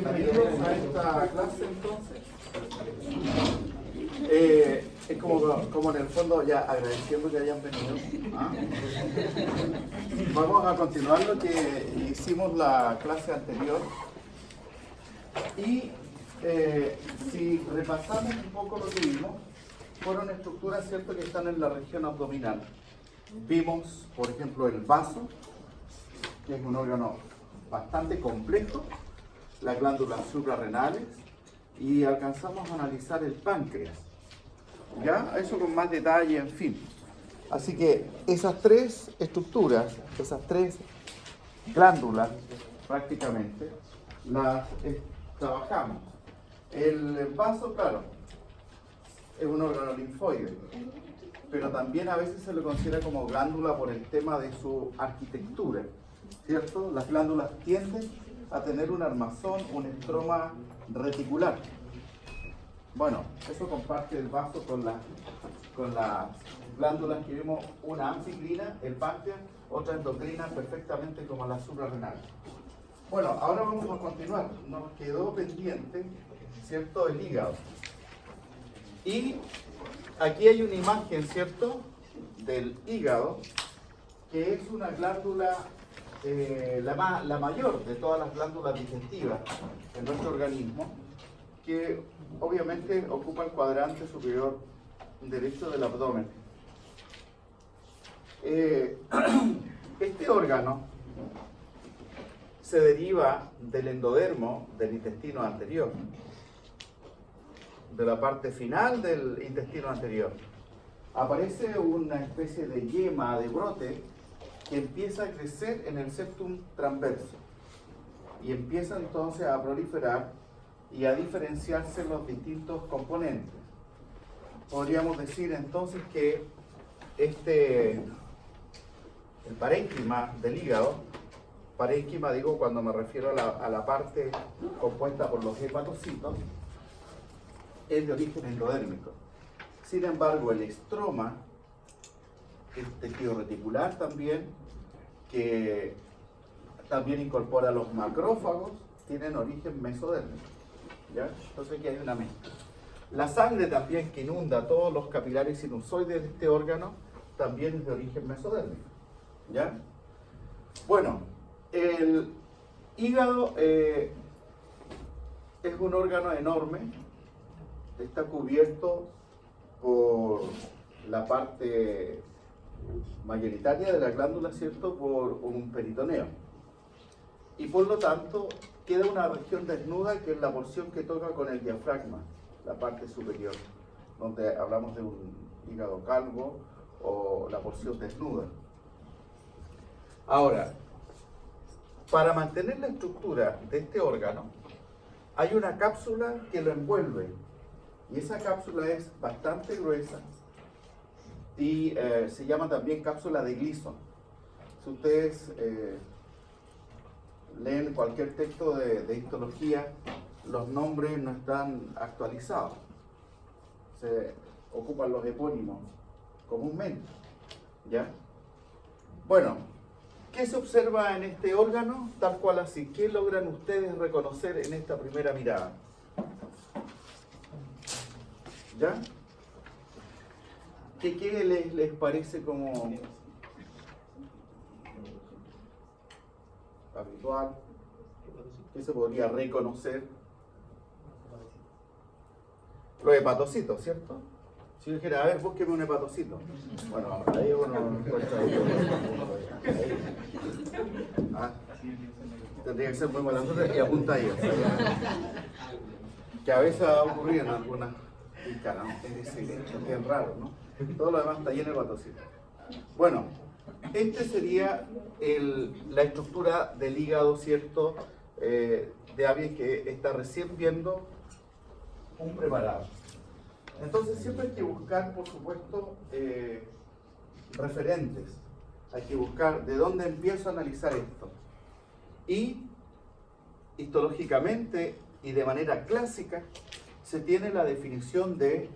Bienvenidos a esta clase entonces. Es como en el fondo ya agradeciendo que hayan venido. Vamos a continuar lo que hicimos la clase anterior. Y si repasamos un poco lo que vimos, fueron estructuras, ¿cierto?, que están en la región abdominal. Vimos, por ejemplo, el vaso, que es un órgano bastante complejo, las glándulas suprarrenales, y alcanzamos a analizar el páncreas. ¿Ya? Eso con más detalle, en fin. Así que esas tres estructuras, esas tres glándulas, prácticamente, las trabajamos. El vaso, claro, es un órgano linfoide, pero también a veces se lo considera como glándula por el tema de su arquitectura, ¿cierto? Las glándulas tienden a tener un armazón, un estroma reticular. Bueno, eso comparte el vaso con las glándulas que vimos, una anficrina, el páncreas, otra endocrina, perfectamente como las suprarrenales. Bueno, ahora vamos a continuar. Nos quedó pendiente, ¿cierto?, el hígado. Y aquí hay una imagen, ¿cierto?, del hígado, que es una glándula, la mayor de todas las glándulas digestivas en nuestro organismo, que obviamente ocupa el cuadrante superior derecho del abdomen. Este órgano se deriva del endodermo del intestino anterior, de la parte final del intestino anterior. Aparece una especie de yema, de brote, que empieza a crecer en el septum transverso y empieza entonces a proliferar y a diferenciarse los distintos componentes. Podríamos decir entonces que el parénquima del hígado, parénquima digo cuando me refiero a la parte compuesta por los hepatocitos, es de origen endodérmico. Sin embargo, el estroma, el tejido reticular también, que también incorpora los macrófagos, tienen origen mesodérmico. ¿Ya? Entonces aquí hay una mezcla. La sangre también que inunda todos los capilares sinusoides de este órgano también es de origen mesodérmico. ¿Ya? Bueno, el hígado es un órgano enorme, está cubierto por la parte mayoritaria de la glándula, ¿cierto?, por un peritoneo. Y por lo tanto, queda una región desnuda que es la porción que toca con el diafragma, la parte superior, donde hablamos de un hígado calvo o la porción desnuda. Ahora, para mantener la estructura de este órgano, hay una cápsula que lo envuelve, y esa cápsula es bastante gruesa y se llama también cápsula de Gleason. Si ustedes leen cualquier texto de histología, los nombres no están actualizados, se ocupan los epónimos comúnmente. ¿Ya? Bueno, ¿qué se observa en este órgano? Tal cual así. ¿Qué logran ustedes reconocer en esta primera mirada? ¿Ya? ¿Qué les parece como habitual? ¿Qué se podría reconocer? Los hepatocitos, ¿cierto? Si yo dijera, a ver, búsqueme un hepatocito. Bueno, ahí uno encuentra tendría que ser muy mala suerte y apunta ahí. O sea, que a veces ha ocurrido en algunas caras, ¿no? Es decir, es bien raro, ¿no? Todo lo demás está lleno de hepatocitos. Bueno, este sería la estructura del hígado, ¿cierto?, de alguien que está recién viendo un preparado. Entonces siempre hay que buscar, por supuesto, referentes. Hay que buscar de dónde empiezo a analizar esto. Y histológicamente y de manera clásica se tiene la definición de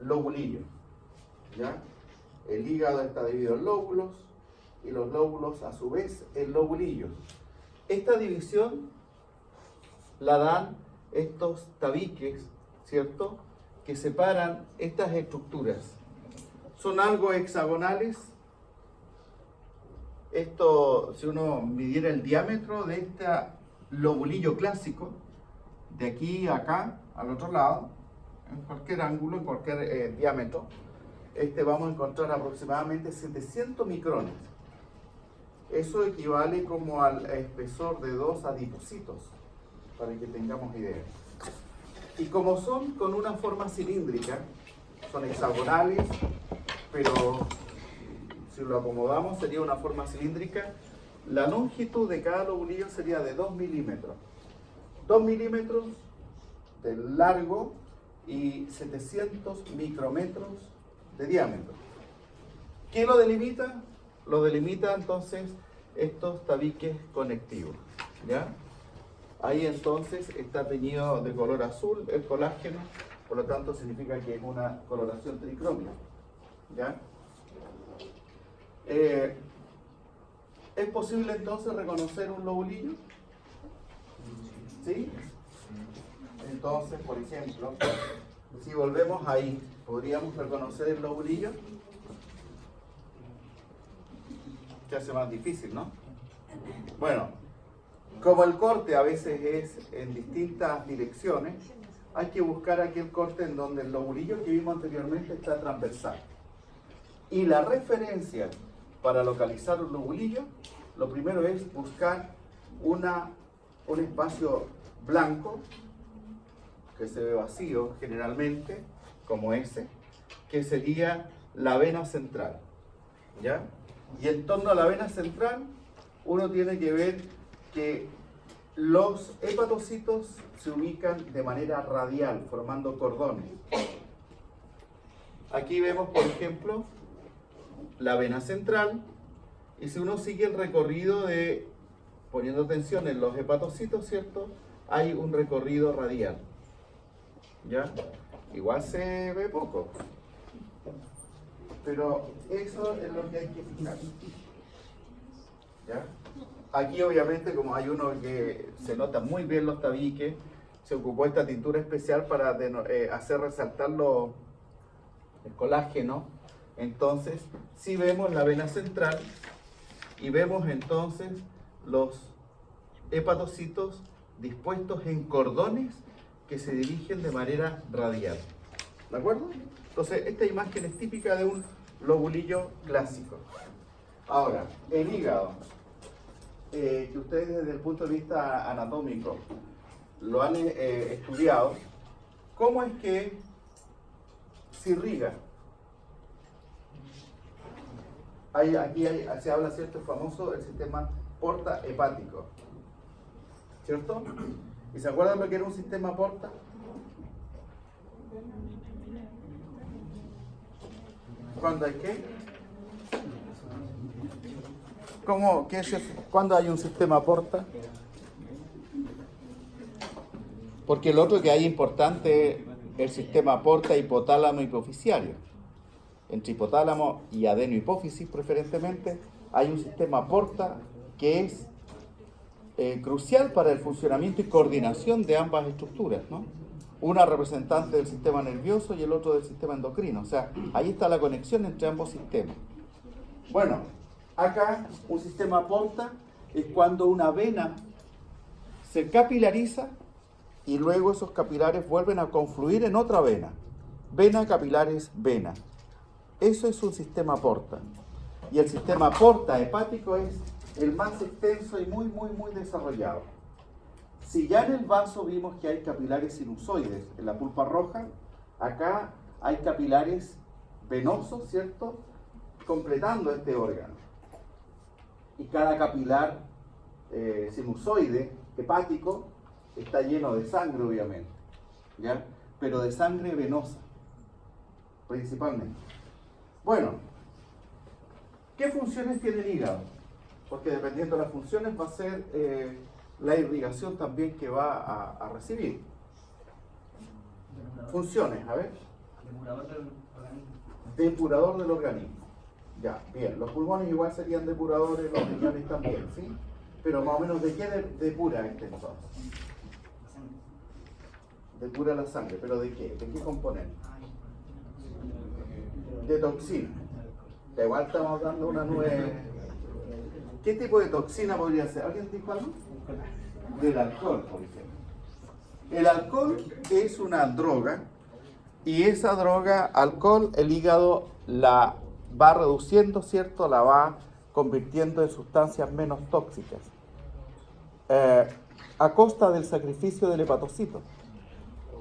lobulillo. ¿Ya? El hígado está dividido en lóbulos y los lóbulos a su vez en lobulillos. Esta división la dan estos tabiques, ¿cierto?, que separan estas estructuras. Son algo hexagonales. Esto, si uno midiera el diámetro de este lobulillo clásico, de aquí a acá, al otro lado, en cualquier ángulo, en cualquier diámetro, vamos a encontrar aproximadamente 700 micrones. Eso equivale como al espesor de 2 adipocitos, para que tengamos idea. Y como son con una forma cilíndrica, son hexagonales, pero si lo acomodamos sería una forma cilíndrica, la longitud de cada lobulillo sería de 2 milímetros. 2 milímetros de largo y 700 micrómetros de diámetro. ¿Qué lo delimita? Lo delimita entonces estos tabiques conectivos, ¿ya? Ahí entonces está teñido de color azul el colágeno, por lo tanto significa que es una coloración tricrómica, ¿ya? ¿Es posible entonces reconocer un lobulillo? ¿Sí? Entonces, por ejemplo, si volvemos ahí, ¿podríamos reconocer el lobulillo? Se hace más difícil, ¿no? Bueno, como el corte a veces es en distintas direcciones, hay que buscar aquel corte en donde el lobulillo que vimos anteriormente está transversal. Y la referencia para localizar un lobulillo, lo primero es buscar un espacio blanco, que se ve vacío generalmente, como ese, que sería la vena central, ¿ya? Y en torno a la vena central, uno tiene que ver que los hepatocitos se ubican de manera radial, formando cordones. Aquí vemos, por ejemplo, la vena central, y si uno sigue el recorrido poniendo tensión en los hepatocitos, ¿cierto?, hay un recorrido radial, ¿ya? Igual se ve poco, pero eso es lo que hay que fijar, ¿ya? Aquí obviamente, como hay uno que se nota muy bien los tabiques, se ocupó esta tintura especial para hacer resaltar el colágeno. Entonces, sí vemos la vena central y vemos entonces los hepatocitos dispuestos en cordones que se dirigen de manera radial. ¿De acuerdo? Entonces, esta imagen es típica de un lobulillo clásico. Ahora, el hígado, que ustedes desde el punto de vista anatómico lo han estudiado, ¿cómo es que se irriga? Se habla, ¿cierto?, famoso el sistema porta hepático, ¿cierto? ¿Y se acuerdan lo que era un sistema porta? ¿Cuándo hay qué? ¿Cuándo hay un sistema porta? Porque el otro que hay importante es el sistema porta hipotálamo hipoficiario. Entre hipotálamo y adenohipófisis preferentemente hay un sistema porta que es crucial para el funcionamiento y coordinación de ambas estructuras, ¿no? Una representante del sistema nervioso y el otro del sistema endocrino. O sea, ahí está la conexión entre ambos sistemas. Bueno, acá un sistema porta es cuando una vena se capilariza y luego esos capilares vuelven a confluir en otra vena. Vena, capilares, vena. Eso es un sistema porta. Y el sistema porta hepático es el más extenso y muy desarrollado. Si ya en el vaso vimos que hay capilares sinusoides en la pulpa roja, acá hay capilares venosos, ¿cierto?, completando este órgano. Y cada capilar sinusoide hepático está lleno de sangre, obviamente, ¿ya? Pero de sangre venosa, principalmente. Bueno, ¿qué funciones tiene el hígado? Porque dependiendo de las funciones va a ser la irrigación también que va a recibir. Funciones, a ver. Depurador del organismo. Depurador del organismo. Ya, bien. Los pulmones igual serían depuradores, los riñones también, ¿sí? Pero más o menos, ¿de qué depura este entonces? Depura la sangre, pero ¿de qué? ¿De qué componente? De toxina. Da igual estamos dando una nube. ¿Qué tipo de toxina podría ser? ¿Alguien dijo algo? Del alcohol, por ejemplo. El alcohol es una droga y esa droga, alcohol, el hígado la va reduciendo, ¿cierto? La va convirtiendo en sustancias menos tóxicas. A costa del sacrificio del hepatocito.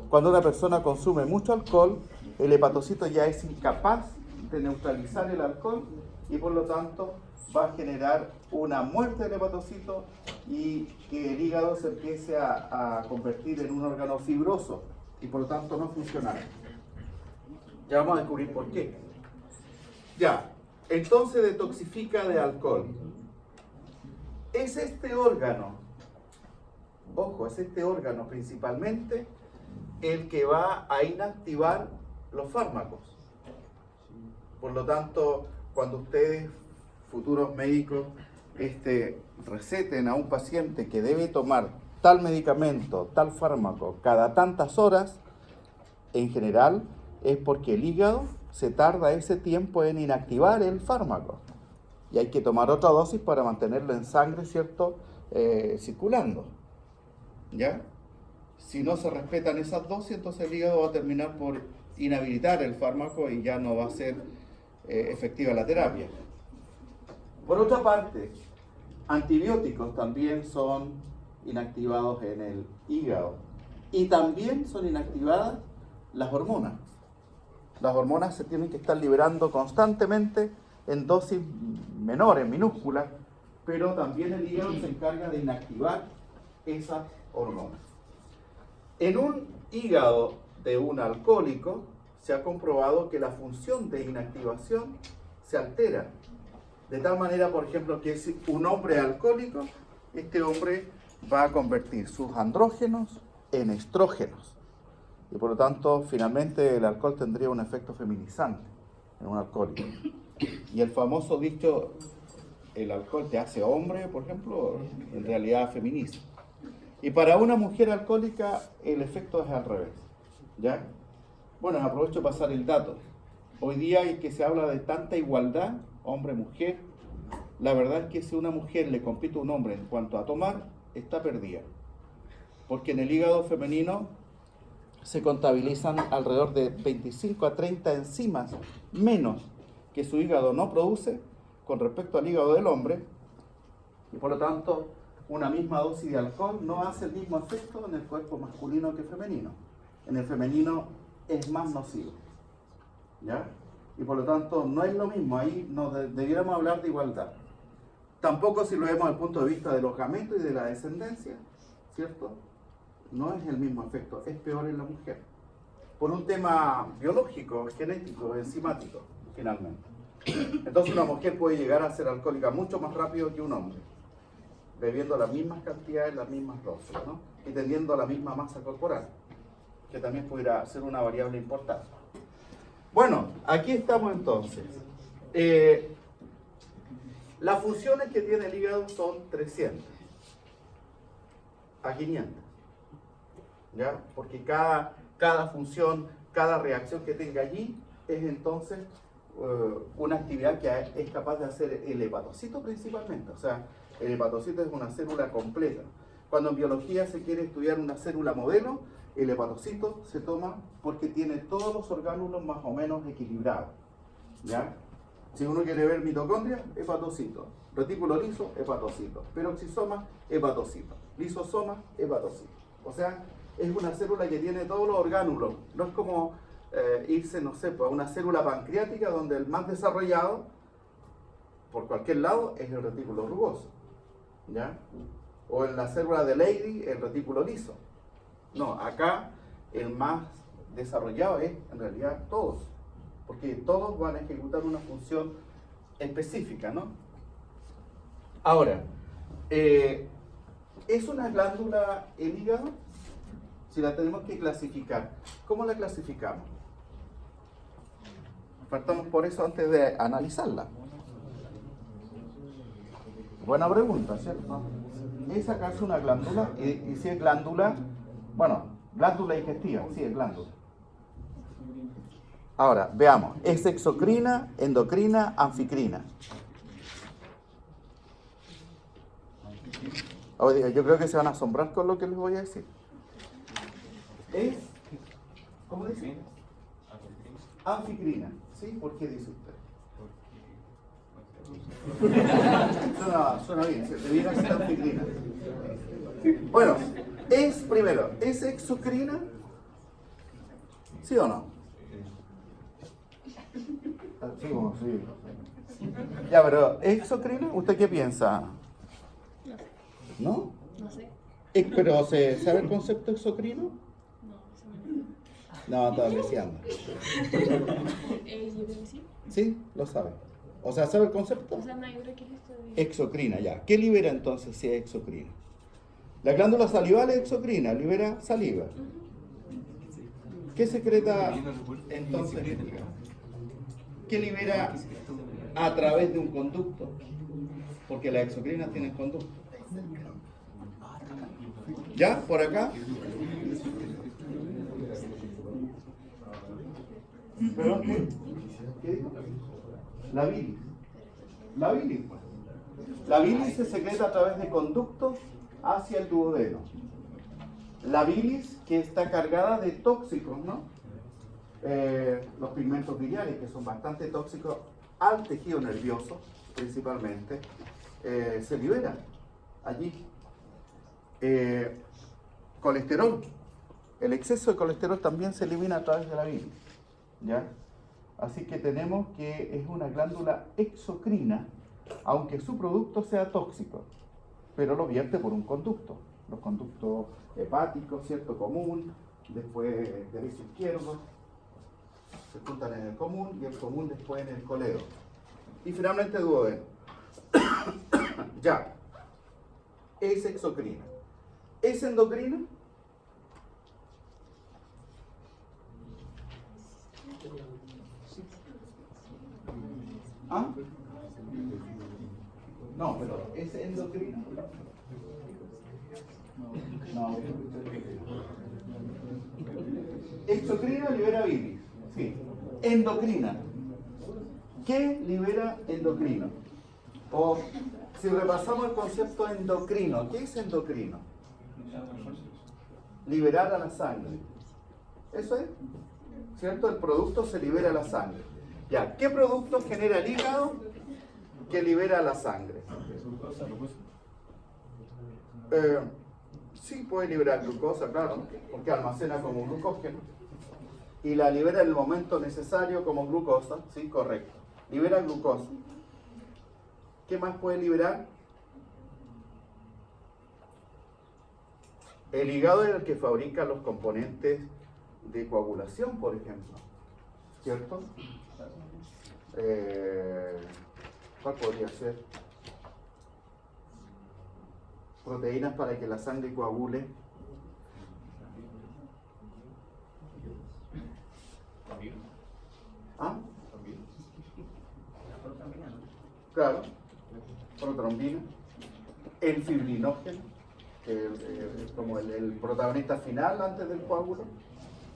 Cuando una persona consume mucho alcohol, el hepatocito ya es incapaz de neutralizar el alcohol y por lo tanto va a generar una muerte del hepatocito y que el hígado se empiece a convertir en un órgano fibroso y por lo tanto no funcionará. Ya vamos a descubrir por qué. Ya, entonces detoxifica de alcohol. Es este órgano, ojo, es este órgano principalmente el que va a inactivar los fármacos. Por lo tanto, cuando ustedes, futuros médicos, receten a un paciente que debe tomar tal medicamento, tal fármaco, cada tantas horas, en general es porque el hígado se tarda ese tiempo en inactivar el fármaco. Y hay que tomar otra dosis para mantenerlo en sangre, ¿cierto? Circulando. ¿Ya? Si no se respetan esas dosis, entonces el hígado va a terminar por inhabilitar el fármaco y ya no va a ser efectiva la terapia. Por otra parte, antibióticos también son inactivados en el hígado y también son inactivadas las hormonas. Las hormonas se tienen que estar liberando constantemente en dosis menores, minúsculas, pero también el hígado se encarga de inactivar esas hormonas. En un hígado de un alcohólico se ha comprobado que la función de inactivación se altera. De tal manera, por ejemplo, que si un hombre alcohólico, este hombre va a convertir sus andrógenos en estrógenos. Y por lo tanto, finalmente el alcohol tendría un efecto feminizante en un alcohólico. Y el famoso dicho, el alcohol te hace hombre, por ejemplo, en realidad feminiza. Y para una mujer alcohólica el efecto es al revés. ¿Ya? Bueno, aprovecho para pasar el dato. Hoy día que se habla de tanta igualdad, hombre-mujer, la verdad es que si una mujer le compite a un hombre en cuanto a tomar, está perdida. Porque en el hígado femenino se contabilizan alrededor de 25 a 30 enzimas menos que su hígado no produce con respecto al hígado del hombre, y por lo tanto una misma dosis de alcohol no hace el mismo efecto en el cuerpo masculino que femenino. En el femenino es más nocivo, ¿ya? Y por lo tanto no es lo mismo, ahí no debiéramos hablar de igualdad. Tampoco si lo vemos desde el punto de vista de los gametos y de la descendencia, ¿cierto? No es el mismo efecto, es peor en la mujer. Por un tema biológico, genético, enzimático, finalmente. Entonces una mujer puede llegar a ser alcohólica mucho más rápido que un hombre, bebiendo las mismas cantidades, las mismas dosis, ¿no? Y teniendo la misma masa corporal, que también pudiera ser una variable importante. Bueno, aquí estamos entonces. Las funciones que tiene el hígado son 300 a 500, ¿ya? Porque cada función, cada reacción que tenga allí es entonces una actividad que es capaz de hacer el hepatocito principalmente. O sea, el hepatocito es una célula completa. Cuando en biología se quiere estudiar una célula modelo, el hepatocito se toma porque tiene todos los orgánulos más o menos equilibrados, ¿ya? Si uno quiere ver mitocondria, hepatocito. Retículo liso, hepatocito. Peroxisoma, hepatocito. Lisosoma, hepatocito. O sea, es una célula que tiene todos los orgánulos. No es como irse, no sé, pues, a una célula pancreática donde el más desarrollado, por cualquier lado, es el retículo rugoso, ¿ya? O en la célula de Leydig, el retículo liso. No, acá el más desarrollado es en realidad todos, porque todos van a ejecutar una función específica, ¿no? Ahora, ¿es una glándula el hígado? Si la tenemos que clasificar, ¿cómo la clasificamos? Partamos por eso antes de analizarla. Buena pregunta, ¿cierto? ¿Es acaso una glándula? Y si es glándula, bueno, Glándula digestiva, sí, es glándula. Ahora, veamos, es exocrina, endocrina, anficrina. Oye, yo creo que se van a asombrar con lo que les voy a decir. Es, ¿cómo dice? Anficrina, ¿sí? ¿Por qué dice usted? Suena bien, debiera ser anficrina. Bueno, primero, ¿es exocrina? ¿Sí o no? Sí, sí. Ya, pero ¿exocrina? ¿Usted qué piensa? ¿No? No sé. ¿Pero se sabe el concepto exocrino? No, estaba deseando. Yo creo que sí. ¿Sí? Lo sabe. O sea, ¿sabe el concepto? O sea, no, yo creo que es esto de... Exocrina, ya. ¿Qué libera entonces si es exocrina? La glándula salival es exocrina, libera saliva. ¿Qué secreta entonces? ¿Qué libera a través de un conducto? Porque las exocrinas tienen conducto. ¿Ya? ¿Por acá? ¿Pero qué? ¿Qué dijo? La bilis. La bilis, pues. La bilis se secreta a través de conductos hacia el duodeno. La bilis que está cargada de tóxicos, ¿no? Los pigmentos biliares, que son bastante tóxicos al tejido nervioso, principalmente, se liberan allí. Colesterol. El exceso de colesterol también se elimina a través de la bilis, ¿ya? Así que tenemos que es una glándula exocrina, aunque su producto sea tóxico, pero lo vierte por un conducto. Los conductos hepáticos, ¿cierto? Común, después derecho izquierdo, se juntan en el común y el común después en el coledo. Y finalmente duodeno. Ya. Es exocrina. ¿Es endocrina? ¿Ah? No, pero ¿es endocrina? No. Exocrina libera bilis. Sí. Endocrina. ¿Qué libera endocrino? O si repasamos el concepto endocrino, ¿qué es endocrino? Liberar a la sangre. ¿Eso es? ¿Cierto? El producto se libera a la sangre. Ya, ¿qué producto genera el hígado que libera la sangre? Sí, puede liberar glucosa, claro, porque almacena como glucógeno. Y la libera en el momento necesario como glucosa, sí, correcto. Libera glucosa. ¿Qué más puede liberar? El hígado es el que fabrica los componentes de coagulación, por ejemplo. ¿Cierto? ¿Cuál podría ser? Proteínas para que la sangre coagule. ¿Ah? Claro. Protrombina. El fibrinógeno, que es como el protagonista final antes del coágulo.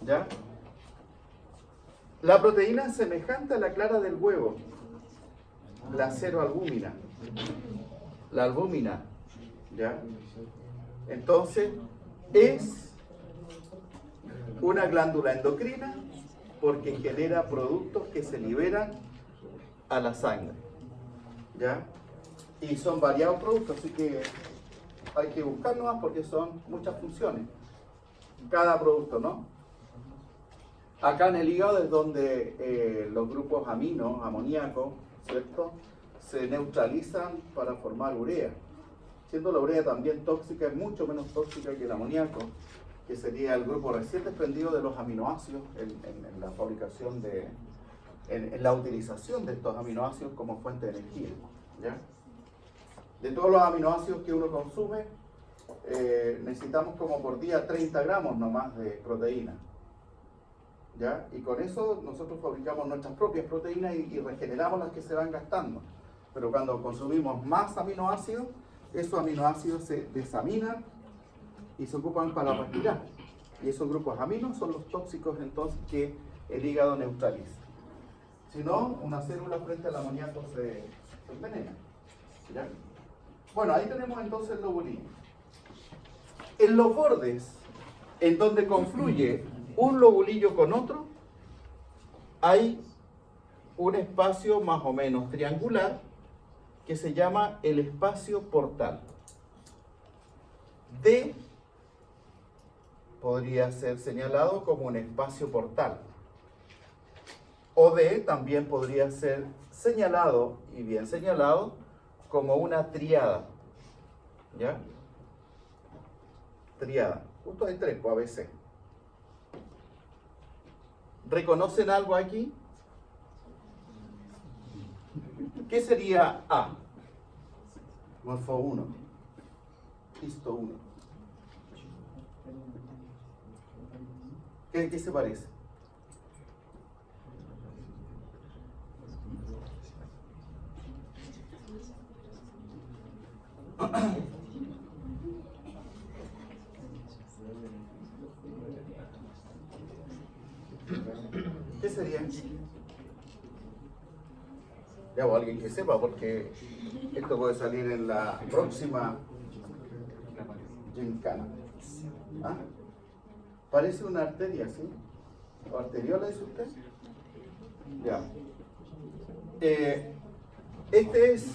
¿Ya? La proteína es semejante a la clara del huevo, la ceroalbúmina. La albúmina, ¿ya? Entonces, es una glándula endocrina porque genera productos que se liberan a la sangre, ¿ya? Y son variados productos, así que hay que buscarlos porque son muchas funciones, cada producto, ¿no? Acá en el hígado es donde los grupos aminos, amoníaco, ¿cierto?, se neutralizan para formar urea. Siendo la urea también tóxica, es mucho menos tóxica que el amoníaco, que sería el grupo recién desprendido de los aminoácidos en la fabricación en la utilización de estos aminoácidos como fuente de energía, ¿ya? De todos los aminoácidos que uno consume, necesitamos como por día 30 gramos nomás de proteína, ¿ya? Y con eso nosotros fabricamos nuestras propias proteínas y regeneramos las que se van gastando. Pero cuando consumimos más aminoácidos, esos aminoácidos se desaminan y se ocupan para respirar. Y esos grupos aminos son los tóxicos entonces que el hígado neutraliza. Si no, una célula frente al amoníaco se envenena. ¿Ya? Bueno, ahí tenemos entonces el lobulillo. En los bordes, en donde confluye un lobulillo con otro, hay un espacio más o menos triangular que se llama el espacio portal. D podría ser señalado como un espacio portal. O D también podría ser señalado, y bien señalado, como una triada. ¿Ya? Triada. Justo hay tres, pues ABC. ¿Reconocen algo aquí? ¿Qué sería A? Morfo 1. Histo 1. ¿Qué se parece? ¿Qué sería? Ya, o alguien que sepa, porque esto puede salir en la próxima gincana. ¿Ah? Parece una arteria, ¿sí? ¿O arteriola, dice usted? Ya. Este es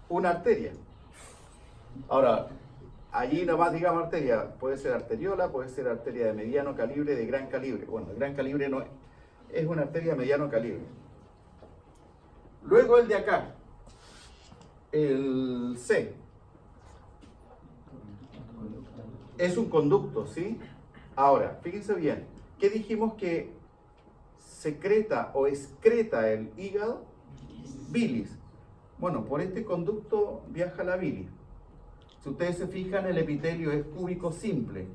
una arteria. Ahora, allí nomás digamos arteria, puede ser arteriola, puede ser arteria de mediano calibre, de gran calibre. Bueno, de gran calibre no es, es una arteria de mediano calibre. Luego el de acá, el C, es un conducto, ¿sí? Ahora, fíjense bien, ¿qué dijimos que secreta o excreta el hígado? Bilis. Bueno, por este conducto viaja la bilis. Si ustedes se fijan, el epitelio es cúbico simple.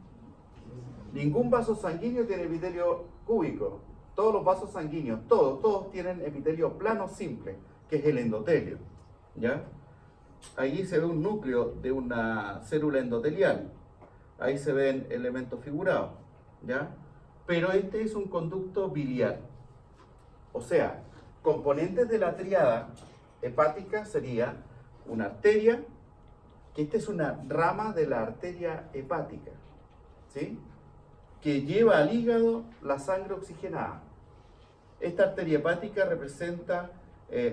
Ningún vaso sanguíneo tiene epitelio cúbico. Todos los vasos sanguíneos, todos tienen epitelio plano simple, que es el endotelio. ¿Ya? Allí se ve un núcleo de una célula endotelial. Ahí se ven elementos figurados. ¿Ya? Pero este es un conducto biliar. O sea, componentes de la tríada hepática sería una arteria, que esta es una rama de la arteria hepática, ¿sí? Que lleva al hígado la sangre oxigenada. Esta arteria hepática representa,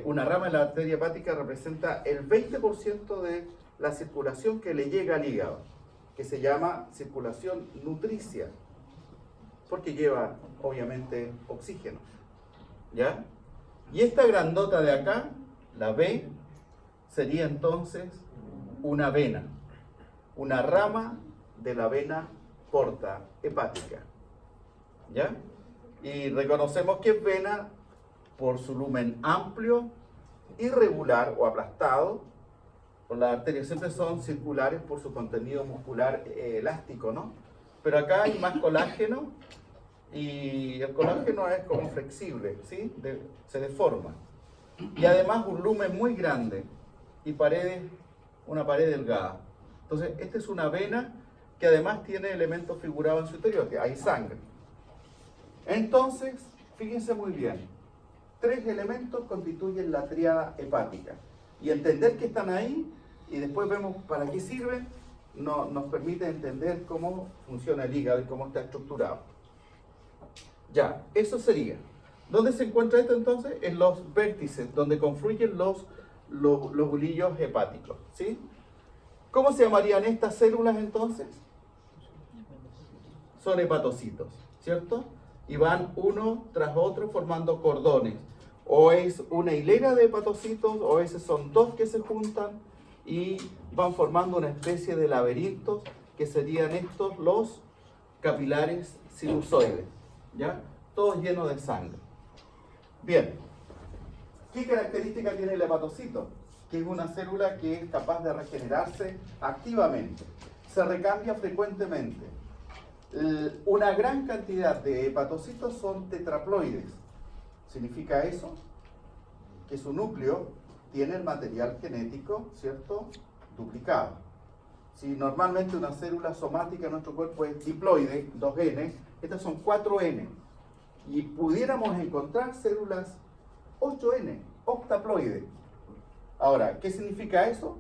una rama de la arteria hepática representa el 20% de la circulación que le llega al hígado, que se llama circulación nutricia, porque lleva, obviamente, oxígeno. ¿Ya? Y esta grandota de acá, la B, sería entonces una vena, una rama de la vena porta hepática. ¿Ya? Y reconocemos que es vena por su lumen amplio, irregular o aplastado. Las arterias siempre son circulares por su contenido muscular elástico, ¿no? Pero acá hay más colágeno y el colágeno es como flexible, ¿sí? Se deforma. Y además un lumen muy grande y una pared delgada. Entonces, esta es una vena que además tiene elementos figurados en su interior, que hay sangre. Entonces, fíjense muy bien, 3 elementos constituyen la tríada hepática. Y entender que están ahí, y después vemos para qué sirven, nos permite entender cómo funciona el hígado y cómo está estructurado. Ya, eso sería. ¿Dónde se encuentra esto entonces? En los vértices, donde confluyen los lobulillos hepáticos, ¿sí? ¿Cómo se llamarían estas células entonces? Son hepatocitos, ¿cierto? Y van uno tras otro formando cordones. O es una hilera de hepatocitos, o a veces son 2 que se juntan y van formando una especie de laberintos que serían estos los capilares sinusoides, ¿ya? Todos llenos de sangre. Bien, ¿qué característica tiene el hepatocito? Que es una célula que es capaz de regenerarse activamente, se recambia frecuentemente. Una gran cantidad de hepatocitos son tetraploides. ¿Significa eso? Que su núcleo tiene el material genético, ¿cierto?, duplicado. Si normalmente una célula somática en nuestro cuerpo es diploide, 2N, estas son 4N. Y pudiéramos encontrar células 8N, octaploide. Ahora, ¿qué significa eso?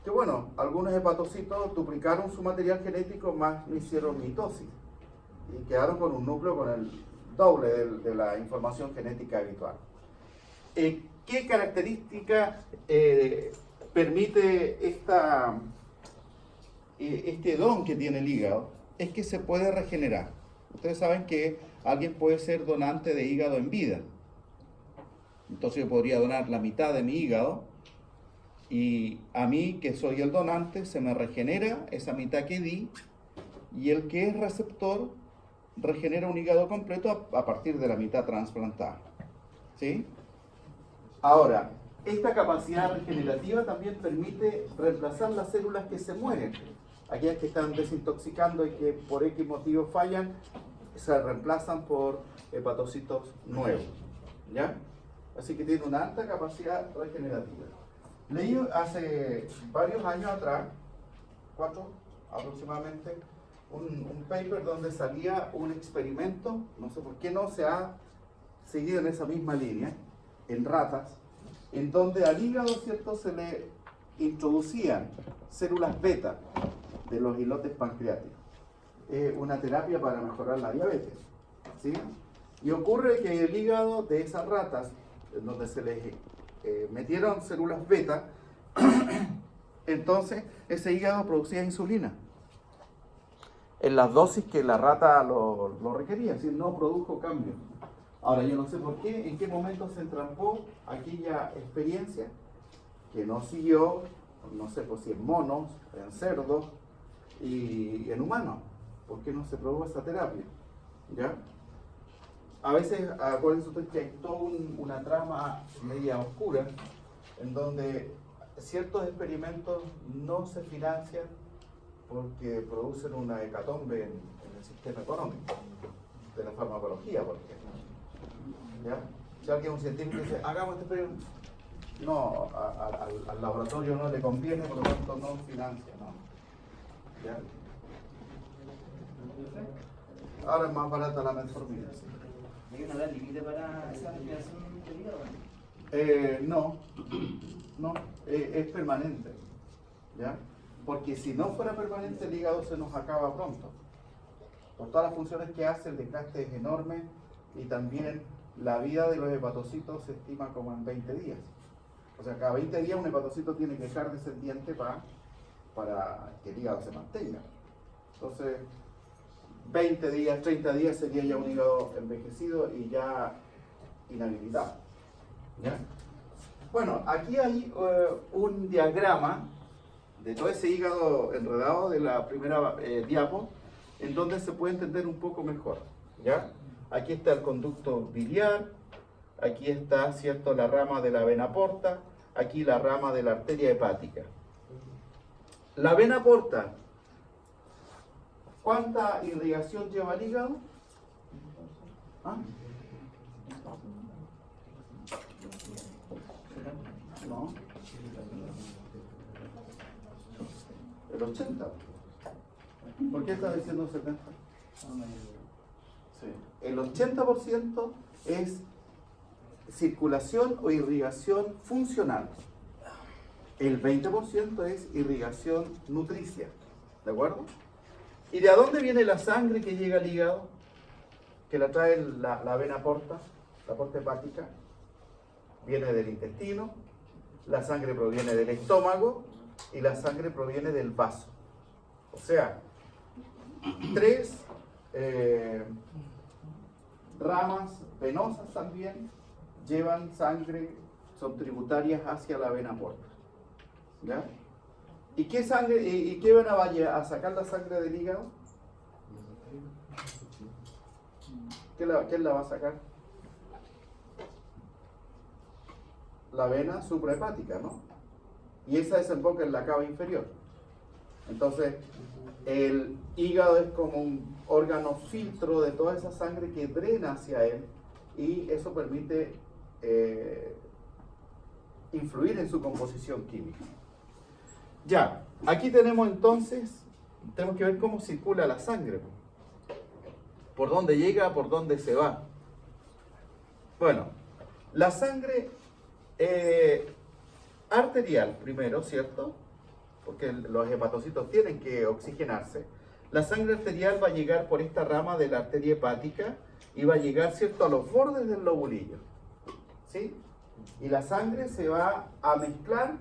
Que bueno, algunos hepatocitos duplicaron su material genético más no hicieron mitosis. Y quedaron con un núcleo con el doble de la información genética habitual. ¿Qué característica permite este don que tiene el hígado? Es que se puede regenerar. Ustedes saben que alguien puede ser donante de hígado en vida. Entonces yo podría donar la mitad de mi hígado y a mí, que soy el donante, se me regenera esa mitad que di y el que es receptor regenera un hígado completo a partir de la mitad trasplantada. ¿Sí? Ahora, esta capacidad regenerativa también permite reemplazar las células que se mueren. Aquellas que están desintoxicando y que por X motivo fallan, se reemplazan por hepatocitos nuevos. ¿Ya? Así que tiene una alta capacidad regenerativa. Leí hace varios años atrás, 4 aproximadamente, un paper donde salía un experimento, no sé por qué no se ha seguido en esa misma línea, en ratas, en donde al hígado, ¿cierto?, se le introducían células beta de los islotes pancreáticos. Una terapia para mejorar la diabetes, ¿sí? Y ocurre que el hígado de esas ratas, en donde se les metieron células beta, entonces ese hígado producía insulina en las dosis que la rata lo requería, es decir, no produjo cambio. Ahora, yo no sé por qué, en qué momento se entrampó aquella experiencia que no siguió, no sé pues, si en monos, en cerdos y en humanos. ¿Por qué no se probó esa terapia? ¿Ya? A veces, acuérdense ustedes que hay toda una trama media oscura en donde ciertos experimentos no se financian porque producen una hecatombe en el sistema económico de la farmacología, por ejemplo. ¿Ya? Si alguien, un científico, dice, hagamos este experimento, no, al laboratorio no le conviene, por lo tanto no financia, no. ¿Ya? Ahora es más barata la metformina. ¿Sí? ¿Hay una edad límite para esa respiración del hígado? No, es permanente, ¿ya? Porque si no fuera permanente el hígado se nos acaba pronto. Por todas las funciones que hace, el desgaste es enorme y también la vida de los hepatocitos se estima como en 20 días. O sea, cada 20 días un hepatocito tiene que dejar descendiente para que el hígado se mantenga. Entonces, 20 días, 30 días sería ya un hígado envejecido y ya inhabilitado. ¿Ya? Bueno, aquí hay un diagrama de todo ese hígado enredado de la primera diapo, en donde se puede entender un poco mejor. ¿Ya? Aquí está el conducto biliar, aquí está, ¿cierto?, la rama de la vena porta, aquí la rama de la arteria hepática. La vena porta, ¿cuánta irrigación lleva el hígado? ¿Ah? No. El 80. ¿Por qué estás diciendo 70? Sí. El 80% es circulación o irrigación funcional. El 20% es irrigación nutricia. ¿De acuerdo? ¿Y de dónde viene la sangre que llega al hígado? Que la trae la vena porta, la porta hepática. Viene del intestino, la sangre proviene del estómago y la sangre proviene del vaso. O sea, 3 ramas venosas también llevan sangre, son tributarias hacia la vena porta. ¿Ya? ¿Y qué sangre, y qué vena va a sacar la sangre del hígado? ¿Quién la va a sacar? La vena suprahepática, ¿no? Y esa desemboca en la cava inferior. Entonces, el hígado es como un órgano filtro de toda esa sangre que drena hacia él y eso permite influir en su composición química. Ya, aquí tenemos entonces, tenemos que ver cómo circula la sangre. Por dónde llega, por dónde se va. Bueno, la sangre arterial primero, ¿cierto? Porque los hepatocitos tienen que oxigenarse. La sangre arterial va a llegar por esta rama de la arteria hepática y va a llegar, ¿cierto?, a los bordes del lobulillo. ¿Sí? Y la sangre se va a mezclar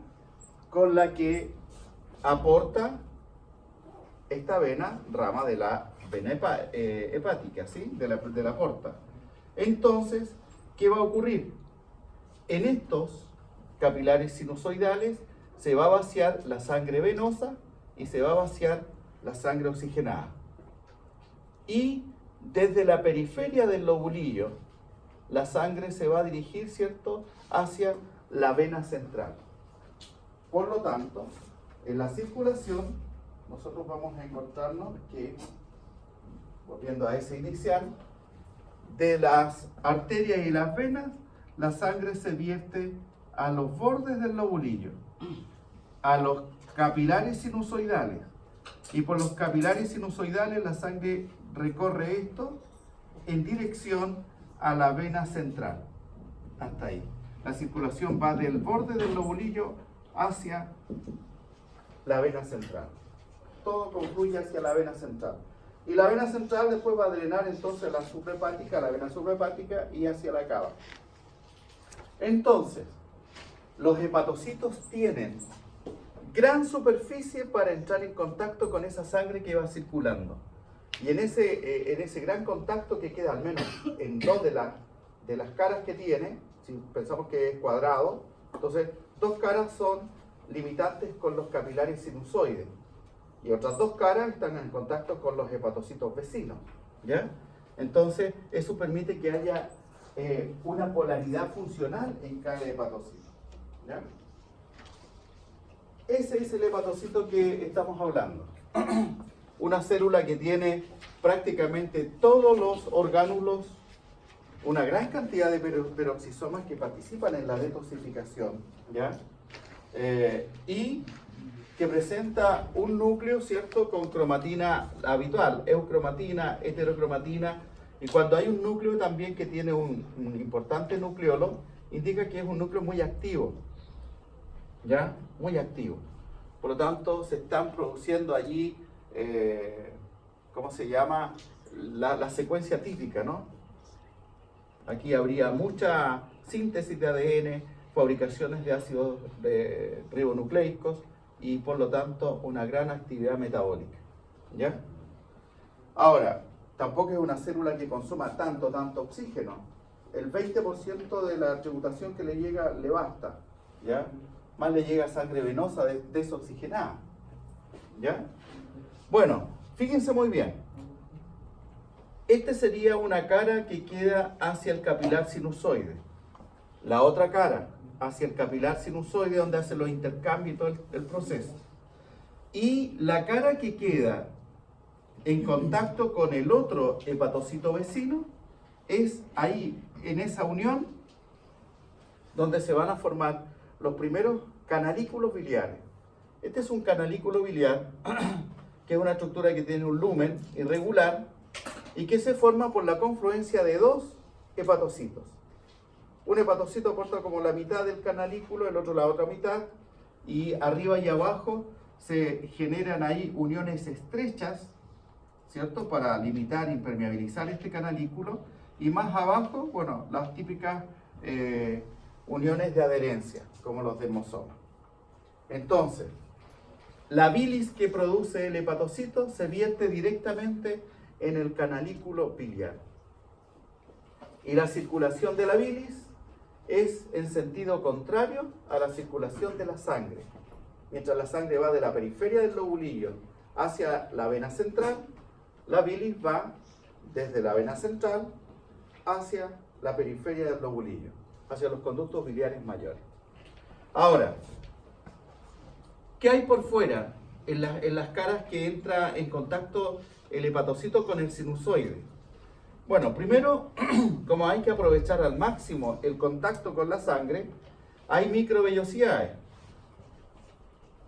con la que aporta esta vena, rama de la vena hepática, ¿sí? De la porta. Entonces, ¿qué va a ocurrir? En estos capilares sinusoidales se va a vaciar la sangre venosa y se va a vaciar la sangre oxigenada. Y desde la periferia del lobulillo, la sangre se va a dirigir, ¿cierto?, hacia la vena central. Por lo tanto, en la circulación, nosotros vamos a encontrarnos que, volviendo a ese inicial, de las arterias y las venas, la sangre se vierte a los bordes del lobulillo, a los capilares sinusoidales, y por los capilares sinusoidales la sangre recorre esto en dirección a la vena central. Hasta ahí. La circulación va del borde del lobulillo hacia la vena central. Todo confluye hacia la vena central. Y la vena central después va a drenar entonces la suprahepática, la vena suprahepática y hacia la cava. Entonces, los hepatocitos tienen gran superficie para entrar en contacto con esa sangre que va circulando. Y en ese gran contacto que queda al menos en dos de las caras que tiene, si pensamos que es cuadrado, entonces dos caras son limitantes con los capilares sinusoides. Y otras dos caras están en contacto con los hepatocitos vecinos. ¿Ya? Entonces, eso permite que haya una polaridad funcional en cada hepatocito. ¿Ya? Ese es el hepatocito que estamos hablando. Una célula que tiene prácticamente todos los orgánulos, una gran cantidad de peroxisomas que participan en la detoxificación, ¿ya? Y que presenta un núcleo, ¿cierto?, con cromatina habitual, eucromatina, heterocromatina, y cuando hay un núcleo también que tiene un importante nucleolo, indica que es un núcleo muy activo, ¿ya? Muy activo. Por lo tanto, se están produciendo allí, ¿cómo se llama? La secuencia típica, ¿no? Aquí habría mucha síntesis de ADN, fabricaciones de ácidos ribonucleicos y por lo tanto una gran actividad metabólica. ¿Ya? Ahora, tampoco es una célula que consuma tanto oxígeno. El 20% de la tributación que le llega le basta. ¿Ya? Más le llega sangre venosa desoxigenada. ¿Ya? Bueno, fíjense muy bien. Esta sería una cara que queda hacia el capilar sinusoide. La otra cara hacia el capilar sinusoide donde hace los intercambios y todo el proceso. Y la cara que queda en contacto con el otro hepatocito vecino es ahí, en esa unión, donde se van a formar los primeros canalículos biliares. Este es un canalículo biliar, que es una estructura que tiene un lumen irregular y que se forma por la confluencia de dos hepatocitos. Un hepatocito aporta como la mitad del canalículo, el otro la otra mitad, y arriba y abajo se generan ahí uniones estrechas, ¿cierto?, para limitar, impermeabilizar este canalículo, y más abajo, bueno, las típicas uniones de adherencia, como los dermosomas. Entonces, la bilis que produce el hepatocito se vierte directamente en el canalículo biliar. Y la circulación de la bilis es en sentido contrario a la circulación de la sangre. Mientras la sangre va de la periferia del lobulillo hacia la vena central, la bilis va desde la vena central hacia la periferia del lobulillo, hacia los conductos biliares mayores. Ahora, ¿qué hay por fuera en las caras que entra en contacto el hepatocito con el sinusoide? Bueno, primero, como hay que aprovechar al máximo el contacto con la sangre, hay microvellosidades.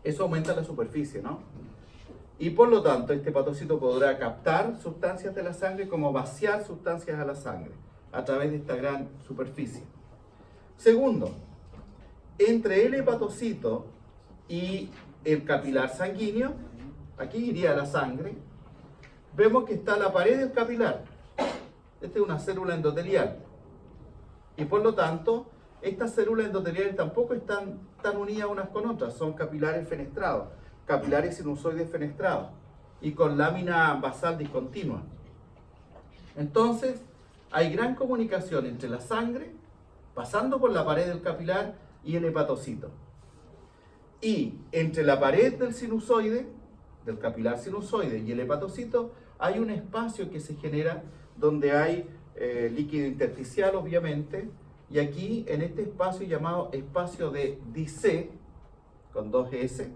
Eso aumenta la superficie, ¿no? Y por lo tanto, este hepatocito podrá captar sustancias de la sangre como vaciar sustancias a la sangre a través de esta gran superficie. Segundo, entre el hepatocito y el capilar sanguíneo, aquí iría la sangre, vemos que está la pared del capilar. Esta es una célula endotelial. Y por lo tanto, estas células endoteliales tampoco están tan unidas unas con otras, son capilares fenestrados, capilares sinusoides fenestrados y con lámina basal discontinua. Entonces, hay gran comunicación entre la sangre, pasando por la pared del capilar, y el hepatocito. Y entre la pared del sinusoide, del capilar sinusoide y el hepatocito, hay un espacio que se genera donde hay líquido intersticial, obviamente, y aquí en este espacio llamado espacio de Dice, con 2 S,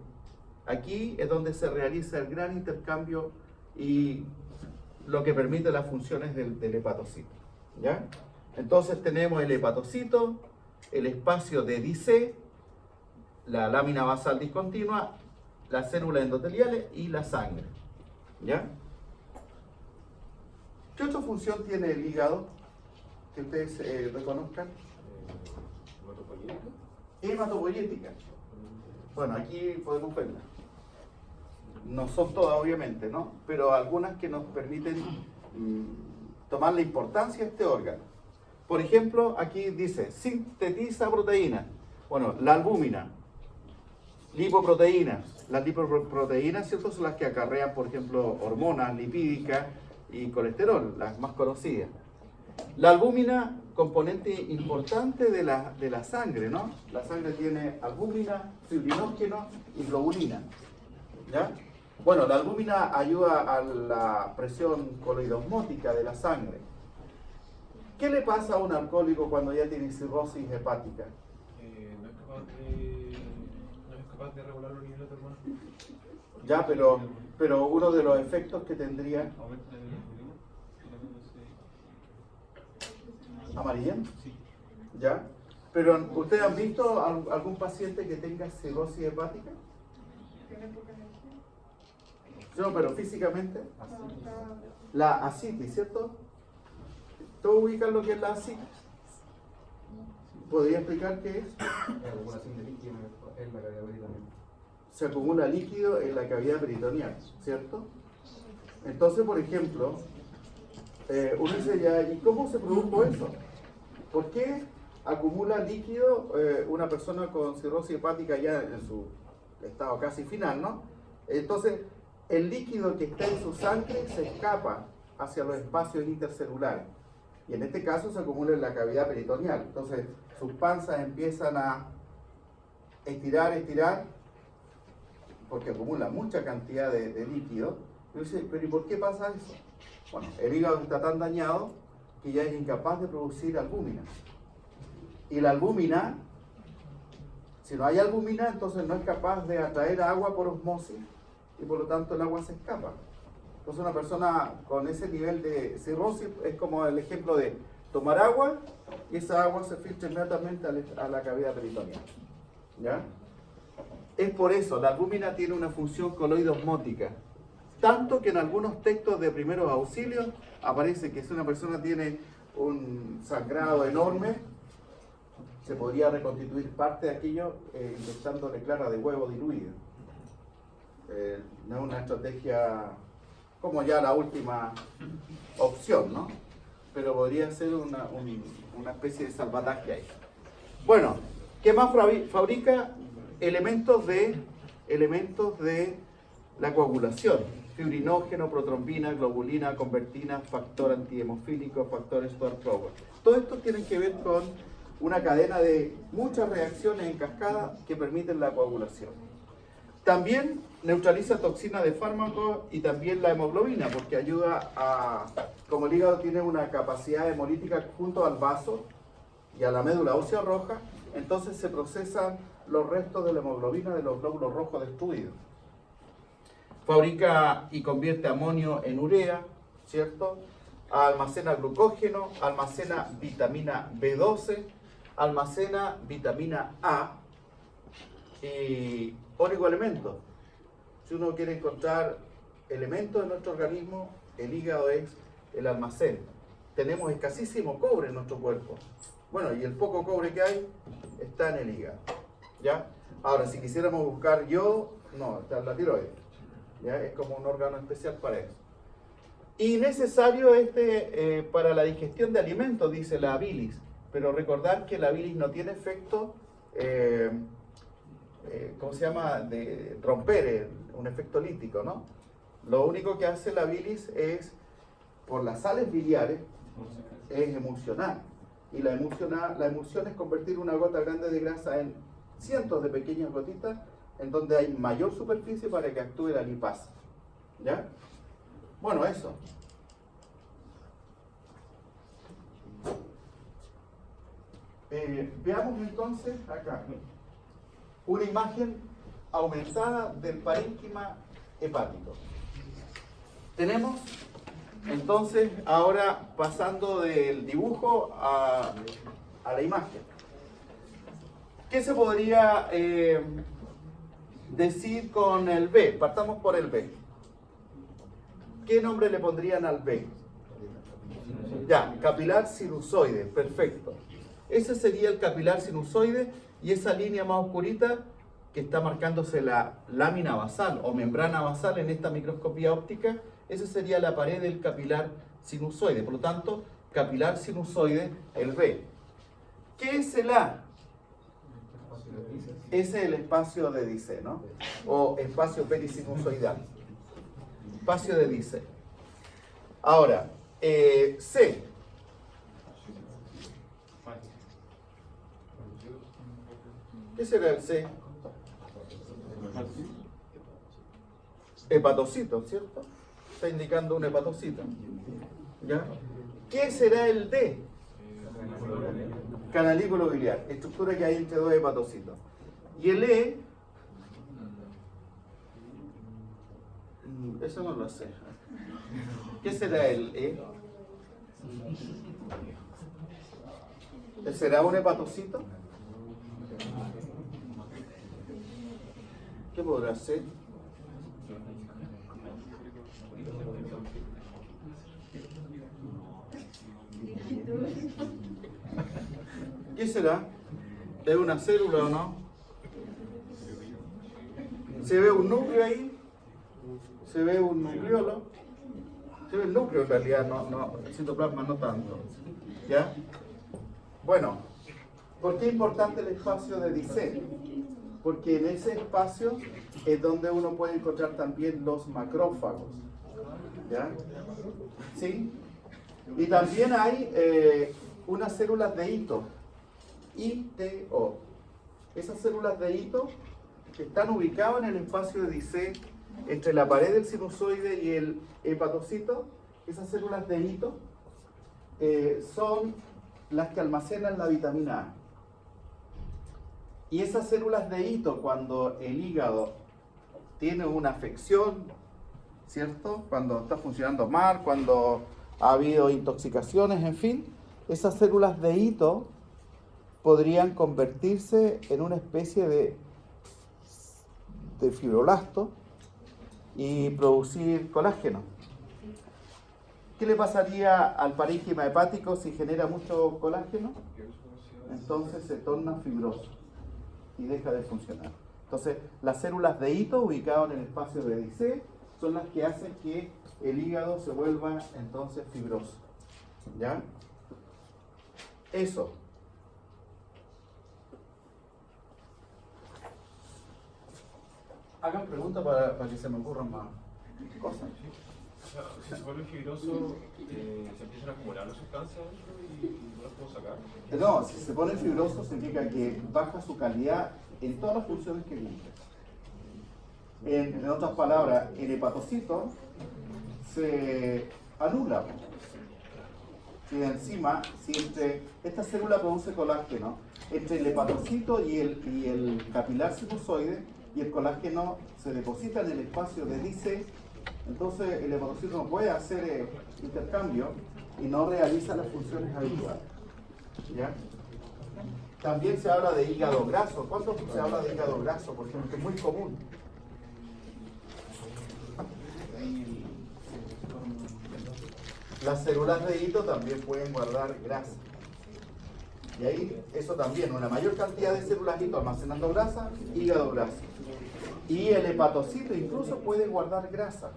aquí es donde se realiza el gran intercambio y lo que permite las funciones del hepatocito. ¿Ya? Entonces tenemos el hepatocito, el espacio de Dice, la lámina basal discontinua, las células endoteliales y la sangre. ¿Ya? ¿Qué otra función tiene el hígado que ustedes reconozcan? Hematopoyética. Bueno, aquí podemos verla. No son todas, obviamente, ¿no? Pero algunas que nos permiten tomar la importancia de este órgano. Por ejemplo, aquí dice, sintetiza proteínas. Bueno, la albúmina, lipoproteínas. Las lipoproteínas, ¿cierto? Son las que acarrean, por ejemplo, hormonas lipídicas y colesterol, las más conocidas. La albúmina, componente importante de la sangre, ¿no? La sangre tiene albúmina, fibrinógeno y globulina. ¿Ya? Bueno, la albúmina ayuda a la presión coloidosmótica de la sangre. ¿Qué le pasa a un alcohólico cuando ya tiene cirrosis hepática? No es capaz de regular los niveles de hormonas. Ya, pero uno de los efectos que tendría... Aumenta la insulina. ¿Amarillento? Sí. ¿Ya? Pero ¿ustedes han visto algún paciente que tenga cirrosis hepática? No, pero físicamente. La ascitis, ¿cierto? ¿Todos ubican lo que es la ascitis? ¿Podría explicar qué es? La acumulación de líquido en la cavidad peritoneal. Se acumula líquido en la cavidad peritoneal, ¿cierto? Entonces, por ejemplo, uno dice ya, ¿y cómo se produjo eso? ¿Por qué acumula líquido una persona con cirrosis hepática ya en su estado casi final, ¿no? Entonces, el líquido que está en su sangre se escapa hacia los espacios intercelulares. Y en este caso se acumula en la cavidad peritoneal. Entonces, sus panzas empiezan a estirar, porque acumula mucha cantidad de líquido. Y dice, pero ¿y por qué pasa eso? Bueno, el hígado está tan dañado que ya es incapaz de producir albúmina. Y la albúmina, si no hay albúmina, entonces no es capaz de atraer agua por osmosis y por lo tanto el agua se escapa. Entonces una persona con ese nivel de cirrosis es como el ejemplo de tomar agua y esa agua se filtra inmediatamente a la cavidad peritoneal. ¿Ya? Es por eso, la albúmina tiene una función coloidosmótica. Tanto que en algunos textos de primeros auxilios aparece que si una persona tiene un sangrado enorme, se podría reconstituir parte de aquello inyectándole clara de huevo diluida. No es una estrategia como ya la última opción, ¿no? Pero podría ser una especie de salvataje ahí. Bueno, ¿qué más fabrica? Elementos de la coagulación. Fibrinógeno, protrombina, globulina, convertina, factor antihemofílico, factor Stuart-Prower. Todo esto tiene que ver con una cadena de muchas reacciones en cascada que permiten la coagulación. También neutraliza toxinas de fármacos y también la hemoglobina, porque ayuda a, como el hígado tiene una capacidad hemolítica junto al vaso y a la médula ósea roja, entonces se procesan los restos de la hemoglobina de los glóbulos rojos destruidos. Fabrica y convierte amonio en urea, ¿cierto? Almacena glucógeno, almacena vitamina B12, almacena vitamina A y oligoelementos. Si uno quiere encontrar elementos de nuestro organismo, el hígado es el almacén. Tenemos escasísimo cobre en nuestro cuerpo. Bueno, y el poco cobre que hay está en el hígado. ¿Ya? Ahora, si quisiéramos buscar yodo, no, está en la tiroides. ¿Ya? Es como un órgano especial para eso. Y necesario para la digestión de alimentos, dice la bilis. Pero recordar que la bilis no tiene efecto, ¿cómo se llama? De romper, un efecto lítico, ¿no? Lo único que hace la bilis es, por las sales biliares, es emulsionar. Y la emulsión es convertir una gota grande de grasa en cientos de pequeñas gotitas, en donde hay mayor superficie para que actúe la lipasa. ¿Ya? Bueno, eso. Veamos entonces acá una imagen aumentada del parénquima hepático. Tenemos entonces ahora pasando del dibujo a la imagen. ¿Qué se podría decir con el B? Partamos por el B. ¿Qué nombre le pondrían al B? Ya, capilar sinusoide, perfecto. Ese sería el capilar sinusoide y esa línea más oscurita que está marcándose la lámina basal o membrana basal en esta microscopía óptica, esa sería la pared del capilar sinusoide. Por lo tanto, capilar sinusoide, el B. ¿Qué es el A? Ese es el espacio de Dice, ¿no? O espacio perisinusoidal. Espacio de Dice. Ahora, C. ¿Qué será el C? Hepatocito, ¿cierto? Está indicando un hepatocito. ¿Ya? ¿Qué será el D? Canalículo biliar, estructura que hay entre dos hepatocitos. Y el E, eso no lo sé. ¿Qué será el E? ¿Será un hepatocito? ¿Qué podrá ser? ¿Qué será? ¿Es una célula o no? ¿Se ve un núcleo ahí? ¿Se ve un nucleolo? Se ve el núcleo en realidad, el citoplasma no tanto. ¿Ya? Bueno, ¿por qué es importante el espacio de Dice? Porque en ese espacio es donde uno puede encontrar también los macrófagos. ¿Ya? ¿Sí? Y también hay unas células de hito, ITO. Esas células de hito que están ubicadas en el espacio de Dice, entre la pared del sinusoide y el hepatocito. Esas células de hito son las que almacenan la vitamina A. Y esas células de hito, cuando el hígado tiene una afección, ¿cierto? Cuando está funcionando mal, cuando ha habido intoxicaciones, en fin, esas células de hito podrían convertirse en una especie de fibroblasto y producir colágeno. ¿Qué le pasaría al parénquima hepático si genera mucho colágeno? Entonces se torna fibroso y deja de funcionar. Entonces, las células de hito ubicadas en el espacio de Dice son las que hacen que el hígado se vuelva entonces fibroso. ¿Ya? Eso. Hagan preguntas para que se me ocurran más cosas. O sea, si se vuelve fibroso, se empiezan a acumular las sustancias dentro y no las puedo sacar. No, si se pone fibroso significa que baja su calidad en todas las funciones que cumple. En otras palabras, el hepatocito se anula. Si encima, esta célula produce colágeno, entre el hepatocito y el capilar sinusoide, y el colágeno se deposita en el espacio de Dice, entonces el hepatocito no puede hacer intercambio y no realiza las funciones habituales. ¿Ya? También se habla de hígado graso. ¿Cuándo se habla de hígado graso? Por ejemplo, que es muy común. Las células de hito también pueden guardar grasa. Y ahí, eso también, una mayor cantidad de células hito almacenando grasa, hígado graso. Y el hepatocito incluso puede guardar grasa,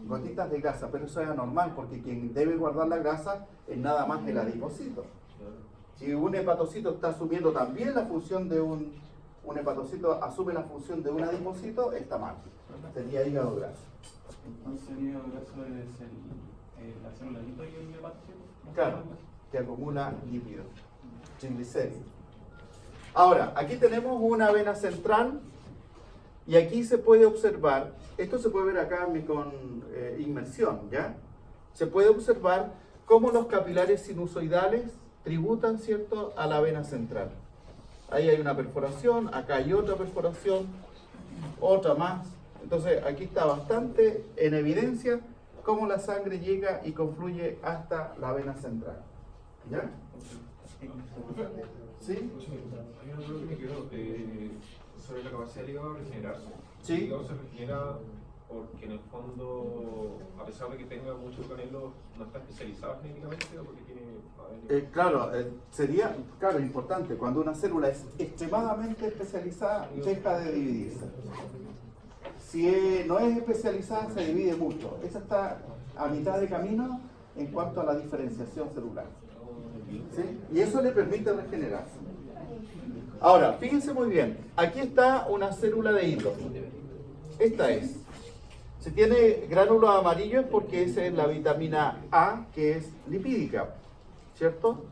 gotitas de grasa, pero eso es anormal porque quien debe guardar la grasa es nada más el adipocito. Si un hepatocito está asumiendo también la función de un hepatocito asume la función de un adipocito, está mal. Sería hígado graso. Entonces el hígado graso es la célula hito y el hepatocito. Claro, que acumula lípidos, triglicéridos. Ahora, aquí tenemos una vena central y aquí se puede observar, esto se puede ver acá con inmersión, ¿ya? Se puede observar cómo los capilares sinusoidales tributan, ¿cierto?, a la vena central. Ahí hay una perforación, acá hay otra perforación, otra más. Entonces aquí está bastante en evidencia cómo la sangre llega y confluye hasta la vena central. ¿Ya? ¿Sí? Hay una pregunta que quiero sobre la capacidad del hígado de regenerarse. Sí. El hígado se regenera porque en el fondo, a pesar de que tenga muchos organelos, no está especializado genéticamente o porque tiene... Claro, sería importante. Cuando una célula es extremadamente especializada, deja de dividirse. Si no es especializada, se divide mucho. Esa está a mitad de camino en cuanto a la diferenciación celular. ¿Sí? Y eso le permite regenerarse. Ahora, fíjense muy bien. Aquí está una célula de hito. Esta es. Si tiene gránulos amarillos es porque esa es la vitamina A, que es lipídica, ¿cierto?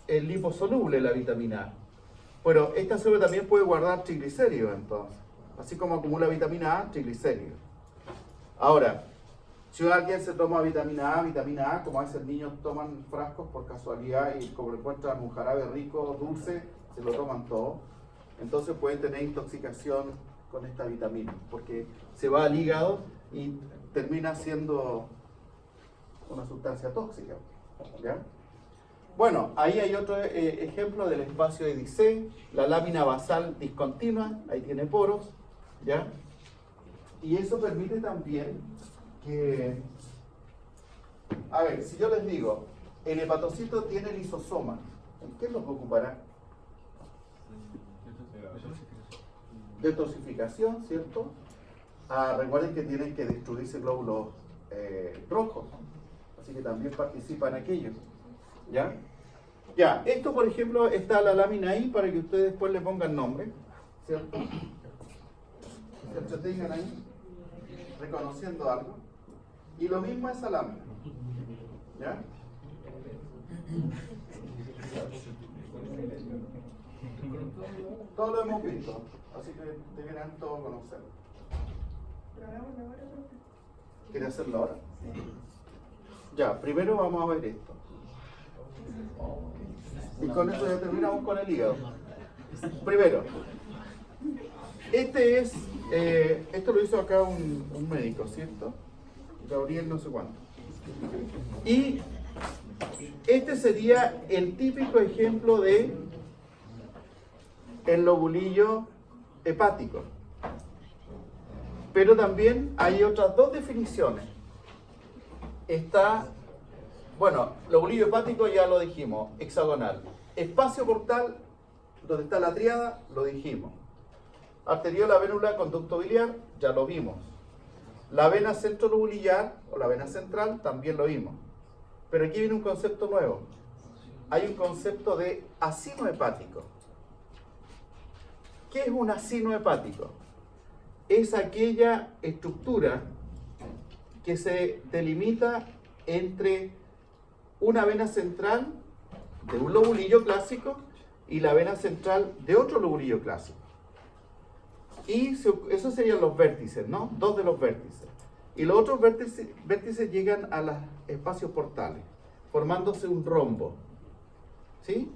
Es liposoluble la vitamina A. Bueno, esta célula también puede guardar triglicéridos, entonces. Así como acumula vitamina A, triglicéridos. Ahora, si alguien se toma vitamina A, como a veces niños toman frascos por casualidad y como encuentran un jarabe rico, dulce, se lo toman todo, entonces pueden tener intoxicación con esta vitamina, porque se va al hígado y termina siendo una sustancia tóxica. ¿Ya? Bueno, ahí hay otro ejemplo del espacio de Dicé, la lámina basal discontinua, ahí tiene poros, ¿ya? Y eso permite también que, a ver, si yo les digo, el hepatocito tiene lisosoma, ¿en qué lo ocupará? Detoxificación, ¿cierto? Recuerden que tienen que destruirse glóbulos rojos, así que también participa en aquello. ¿Ya? Ya, esto por ejemplo está la lámina ahí para que ustedes después le pongan nombre, ¿cierto? Se entretengan ahí, reconociendo algo. Y lo mismo esa lámina. ¿Ya? Todo lo hemos visto, así que deberán todos conocerlo. ¿Quiere hacerlo ahora? Ya, primero vamos a ver esto. Y con esto ya terminamos con el hígado. Primero, esto lo hizo acá un médico, ¿cierto? Gabriel no sé cuánto. Y este sería el típico ejemplo de el lobulillo hepático. Pero también hay otras dos definiciones. Está, bueno, lobulillo hepático ya lo dijimos, hexagonal. Espacio portal, donde está la tríada, lo dijimos. Arteriola, vérula, conducto biliar, ya lo vimos. La vena centrolobulillar, o la vena central, también lo vimos. Pero aquí viene un concepto nuevo. Hay un concepto de acino hepático. ¿Qué es un acino hepático? Es aquella estructura que se delimita entre una vena central de un lobulillo clásico y la vena central de otro lobulillo clásico. Y esos serían los vértices, ¿no? Dos de los vértices. Y los otros vértices llegan a los espacios portales, formándose un rombo. ¿Sí?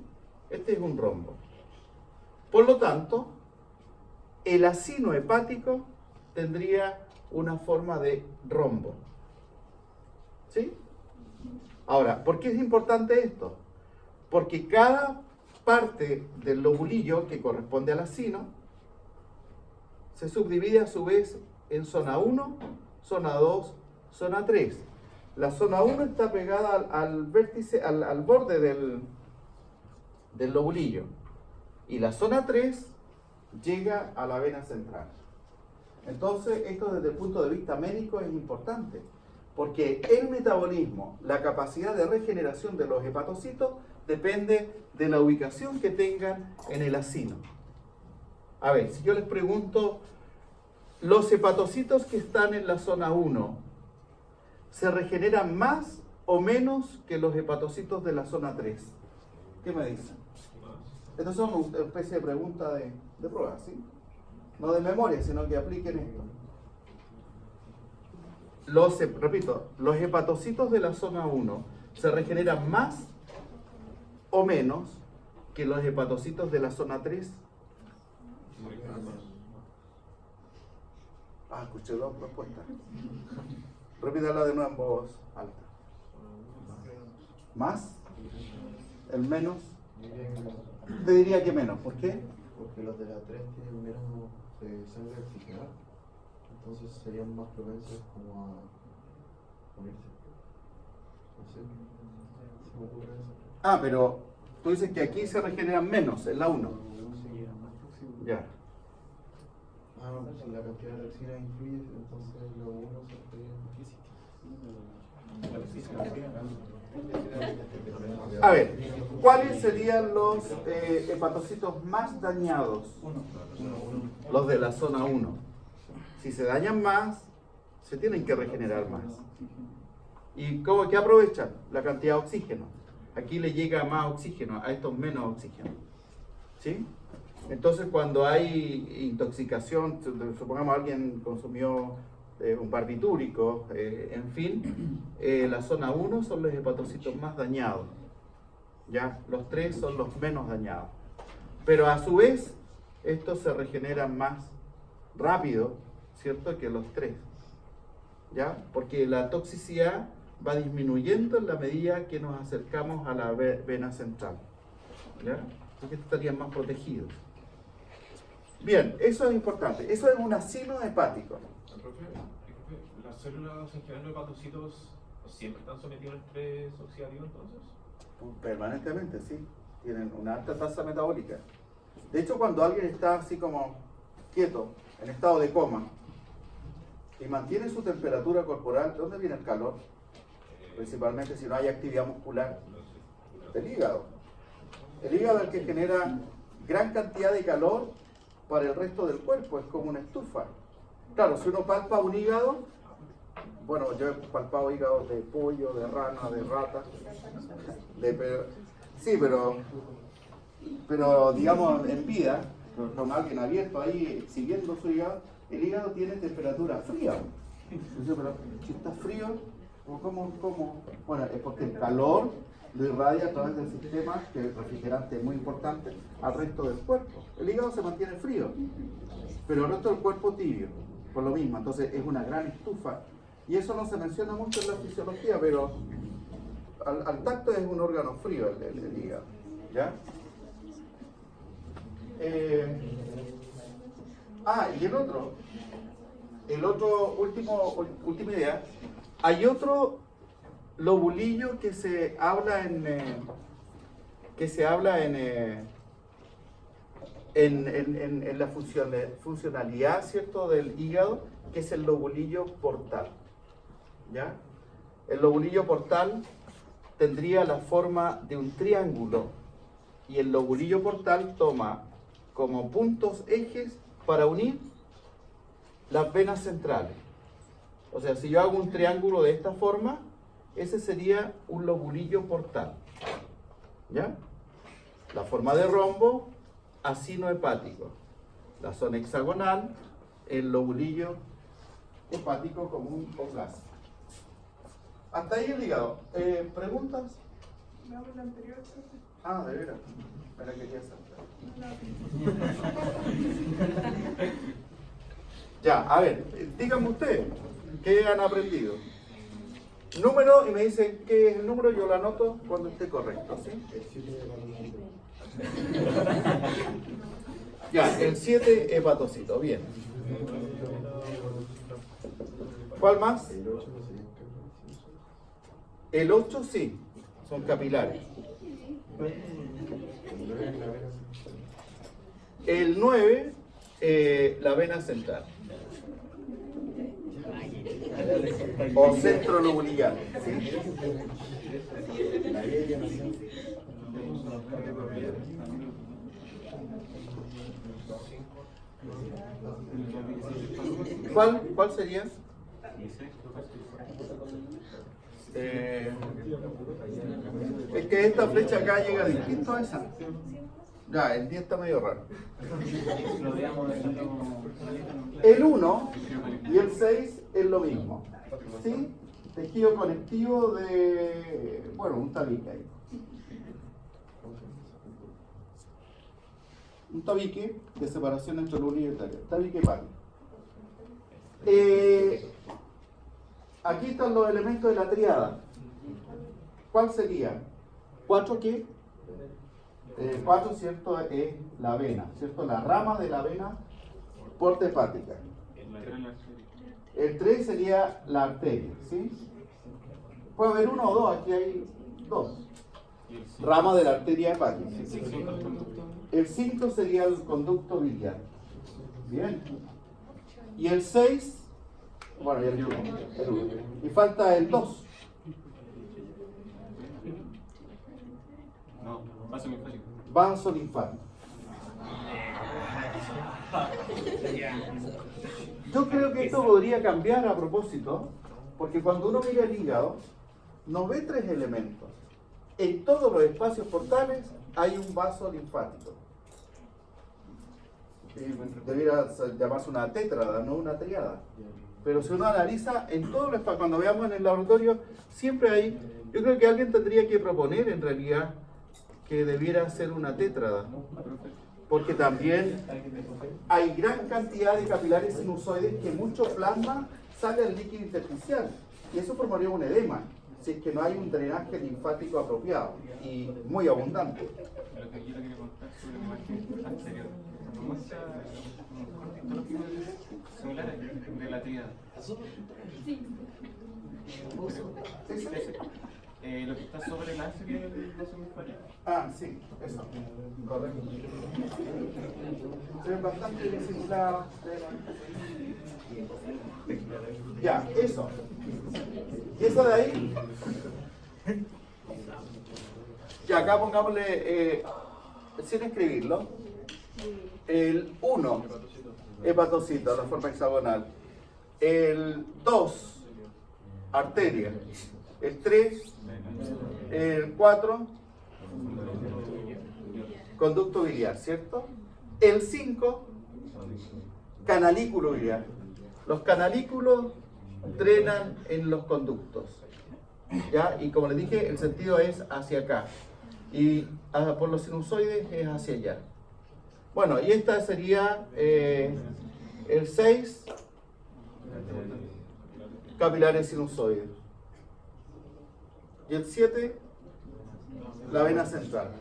Este es un rombo. Por lo tanto, el acino hepático tendría una forma de rombo. ¿Sí? Ahora, ¿por qué es importante esto? Porque cada parte del lobulillo que corresponde al acino se subdivide a su vez en zona 1, zona 2, zona 3. La zona 1 está pegada al vértice, al borde del lobulillo. Y la zona 3 llega a la vena central. Entonces, esto desde el punto de vista médico es importante, porque el metabolismo, la capacidad de regeneración de los hepatocitos, depende de la ubicación que tengan en el acino. A ver, si yo les pregunto, los hepatocitos que están en la zona 1, ¿se regeneran más o menos que los hepatocitos de la zona 3? ¿Qué me dicen? Estas son una especie de pregunta de prueba, ¿sí? No de memoria, sino que apliquen esto. Repito, los hepatocitos de la zona 1 se regeneran más o menos que los hepatocitos de la zona 3. Ah, escuché dos respuestas. Repítala de nuevo en voz alta. ¿Más? ¿El menos? Te diría que menos. ¿Por qué? Porque los de la 3 tienen menos sangre oxigenada, entonces serían más propensos como a morirse. No sé, se me ocurre eso. Ah, pero tú dices que aquí se regeneran menos, en la 1. Ya. Ah, no, pues la cantidad de toxinas influye, entonces lo uno se A ver, ¿cuáles serían los hepatocitos más dañados? Los de la zona 1. Si se dañan más, se tienen que regenerar más. ¿Y qué aprovechan? La cantidad de oxígeno. Aquí le llega más oxígeno, a estos menos oxígeno. ¿Sí? Entonces, cuando hay intoxicación, supongamos alguien consumió un barbitúrico, en fin, la zona 1 son los hepatocitos más dañados. ¿Ya? Los 3 son los menos dañados. Pero a su vez, estos se regeneran más rápido, ¿cierto?, que los 3. ¿Ya? Porque la toxicidad va disminuyendo en la medida que nos acercamos a la vena central. ¿Ya? Porque estarían más protegidos. Bien, eso es importante. Eso es un acino hepático. Profe, ¿las células en general de hepatocitos siempre están sometidas al estrés oxidativo entonces? Permanentemente, sí. Tienen una alta tasa metabólica. De hecho, cuando alguien está así como quieto, en estado de coma, y mantiene su temperatura corporal, ¿de dónde viene el calor? Principalmente si no hay actividad muscular. Del hígado. El hígado es el que genera gran cantidad de calor para el resto del cuerpo, es como una estufa. Claro, si uno palpa un hígado, bueno, yo he palpado hígados de pollo, de rana, de rata, sí, pero digamos en vida, con alguien abierto ahí exhibiendo su hígado, el hígado tiene temperatura fría. Entonces, pero si está frío, ¿cómo? Bueno, es porque el calor lo irradia a través del sistema, que el refrigerante es muy importante, al resto del cuerpo. El hígado se mantiene frío, pero el resto del cuerpo tibio, por lo mismo. Entonces es una gran estufa. Y eso no se menciona mucho en la fisiología, pero al tacto es un órgano frío el hígado. ¿Ya? Y el otro última idea, hay otro lobulillo que se habla en la funcionalidad, ¿cierto?, del hígado, que es el lobulillo portal. ¿Ya? El lobulillo portal tendría la forma de un triángulo y el lobulillo portal toma como puntos ejes para unir las venas centrales. O sea, si yo hago un triángulo de esta forma, ese sería un lobulillo portal. ¿Ya? La forma de rombo, acino hepático. La zona hexagonal, el lobulillo hepático común o clásico. Hasta ahí el hígado. ¿Preguntas? No, la anterior. De veras. Me la quería saltar. No. Ya, a ver, díganme ustedes, ¿qué han aprendido? Bueno, la primera pregunta, ¿qué es el Número y me dicen qué es el número, yo lo anoto cuando esté correcto, ¿sí? El 7 de patocito. Ya, el 7 hepatocito, bien. ¿Cuál más? El 8 no sería capilares. El 8 sí, son capilares. El 9 es la vena central. El 9, la vena central. O centro lobular, ¿sí? La vena nació. ¿Cuál sería? Es que esta flecha acá llega distinto a esa. Ya, el 10 está medio raro. El 1 y el 6 es lo mismo. ¿Sí? Tejido conectivo de, bueno, un tabique ahí. Un tabique de separación entre luna y arteria. Tabique hepático. Aquí están los elementos de la triada. ¿Cuál sería? 4 qué? 4, ¿cierto? Es la vena, ¿cierto? La rama de la vena porta hepática. El 3 sería la arteria, ¿sí? Puede haber 1 o 2, aquí hay 2. Rama de la arteria hepática. El 5 sería el conducto biliar. Bien. Y el 6, bueno, ya el 1. Y falta el 2. No, vaso linfático. Vaso linfático. Yo creo que esto podría cambiar a propósito, porque cuando uno mira el hígado, no ve 3 elementos. En todos los espacios portales hay un vaso linfático. Debería llamarse una tétrada, no una triada. Pero si uno analiza en todos los espacios, cuando veamos en el laboratorio, siempre hay. Yo creo que alguien tendría que proponer en realidad que debiera ser una tétrada. Porque también hay gran cantidad de capilares sinusoides que mucho plasma sale al líquido intersticial. Y eso formaría un edema, si es que no hay un drenaje linfático apropiado y muy abundante. Lo que yo le quería contar sobre la imagen anterior. Nos muestra unos cortitos similares de la tríada. Lo que está sobre el ángulo que es el vaso linfático. Ah, sí, eso. Correcto. Se ven bastante similar. Ya, eso. ¿Y eso de ahí? Ya, acá pongámosle, sin escribirlo, el 1, hepatocito, la forma hexagonal. El 2, arteria. El 3, el 4, conducto biliar, ¿cierto? El 5, canalículo biliar. Los canalículos drenan en los conductos, ¿ya? Y como les dije, el sentido es hacia acá. Y por los sinusoides es hacia allá. Bueno, y esta sería el 6, capilares sinusoides. Y el 7, la vena central.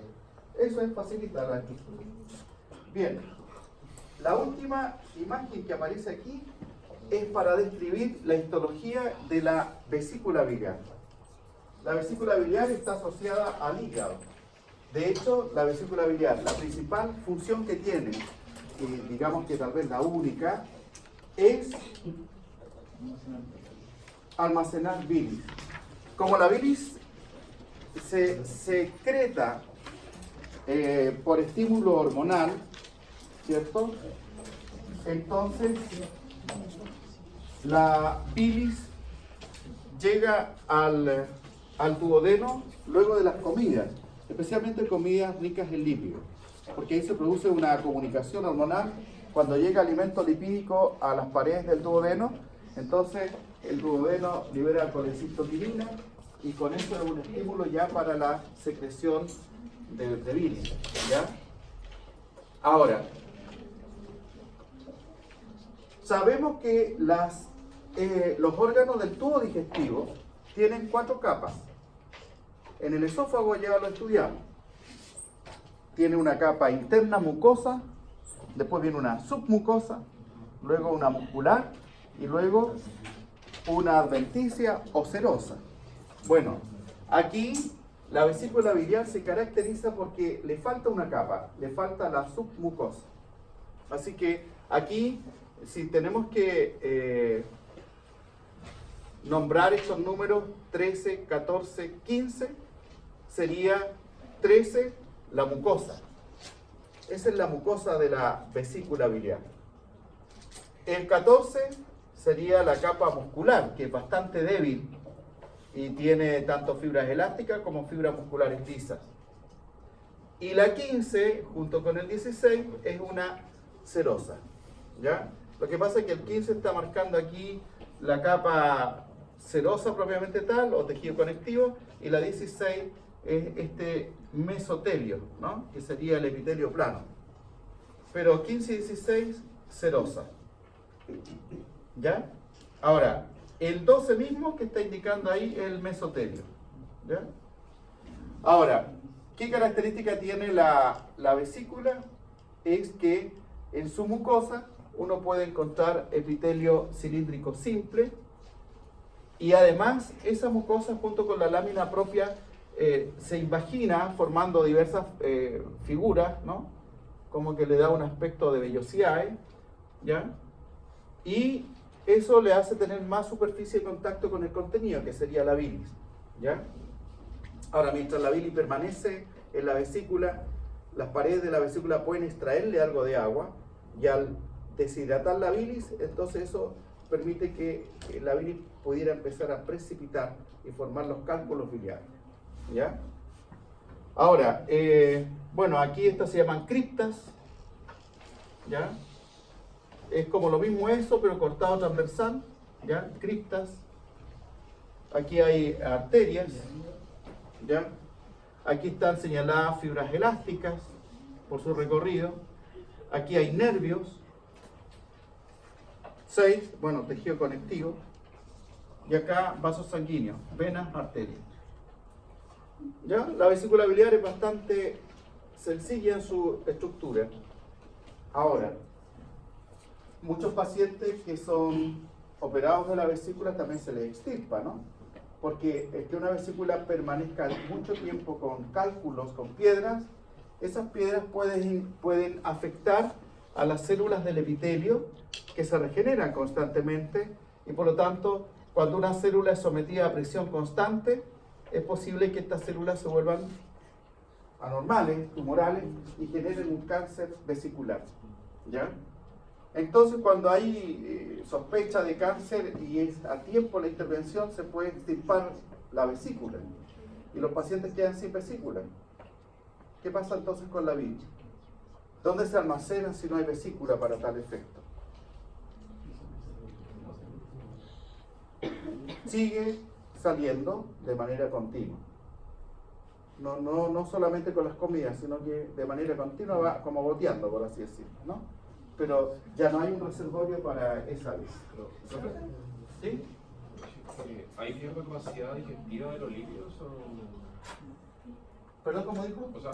Eso es facilitar la estructura. Bien, la última imagen que aparece aquí es para describir la histología de la vesícula biliar. La vesícula biliar está asociada al hígado. De hecho, la vesícula biliar, la principal función que tiene, y digamos que tal vez la única, es almacenar bilis. Como la bilis se secreta por estímulo hormonal, ¿cierto? Entonces, la bilis llega al duodeno luego de las comidas, especialmente comidas ricas en lípidos, porque ahí se produce una comunicación hormonal. Cuando llega alimento lipídico a las paredes del duodeno, entonces el duodeno libera colecistoquinina y con eso es un estímulo ya para la secreción de bilis, ¿ya? Ahora, sabemos que los órganos del tubo digestivo tienen 4 capas. En el esófago ya lo estudiamos. Tiene una capa interna mucosa, después viene una submucosa, luego una muscular y luego una adventicia o serosa. Bueno, aquí la vesícula biliar se caracteriza porque le falta una capa, le falta la submucosa. Así que aquí, si tenemos que nombrar estos números 13, 14, 15, sería 13 la mucosa. Esa es la mucosa de la vesícula biliar. El 14 sería la capa muscular, que es bastante débil y tiene tanto fibras elásticas como fibras musculares lisas. Y la 15, junto con el 16, es una serosa. ¿Ya? Lo que pasa es que el 15 está marcando aquí la capa serosa propiamente tal, o tejido conectivo, y la 16 es este mesotelio, ¿no? Que sería el epitelio plano. Pero 15 y 16, serosa. ¿Ya? Ahora, el 12 mismo que está indicando ahí es el mesotelio. ¿Ya? Ahora, ¿qué característica tiene la vesícula? Es que en su mucosa uno puede encontrar epitelio cilíndrico simple y además esa mucosa junto con la lámina propia se invagina formando diversas figuras, ¿no? Como que le da un aspecto de vellosidad, ¿ya? Y eso le hace tener más superficie de contacto con el contenido, que sería la bilis, ¿ya? Ahora, mientras la bilis permanece en la vesícula, las paredes de la vesícula pueden extraerle algo de agua, y al deshidratar la bilis, entonces eso permite que la bilis pudiera empezar a precipitar y formar los cálculos biliares, ¿ya? Ahora, bueno, aquí estas se llaman criptas, ¿ya? Es como lo mismo eso, pero cortado transversal, ¿ya? Criptas. Aquí hay arterias, ¿ya? Aquí están señaladas fibras elásticas por su recorrido. Aquí hay nervios. 6, bueno, tejido conectivo. Y acá vasos sanguíneos, venas, arterias. ¿Ya? La vesícula biliar es bastante sencilla en su estructura. Ahora, muchos pacientes que son operados de la vesícula también se les extirpa, ¿no? Porque el que una vesícula permanezca mucho tiempo con cálculos, con piedras, esas piedras pueden afectar a las células del epitelio que se regeneran constantemente y por lo tanto, cuando una célula es sometida a presión constante, es posible que estas células se vuelvan anormales, tumorales y generen un cáncer vesicular, ¿ya? Entonces, cuando hay sospecha de cáncer y es a tiempo la intervención, se puede extirpar la vesícula y los pacientes quedan sin vesícula. ¿Qué pasa entonces con la bilis? ¿Dónde se almacenan si no hay vesícula para tal efecto? Sigue saliendo de manera continua. No solamente con las comidas, sino que de manera continua va como goteando, por así decirlo, ¿no? Pero ya no hay un reservorio para esa bilis. ¿Sí? ¿Hay pierdo capacidad digestiva de los líquidos o...? ¿Perdón, cómo dijo? O sea,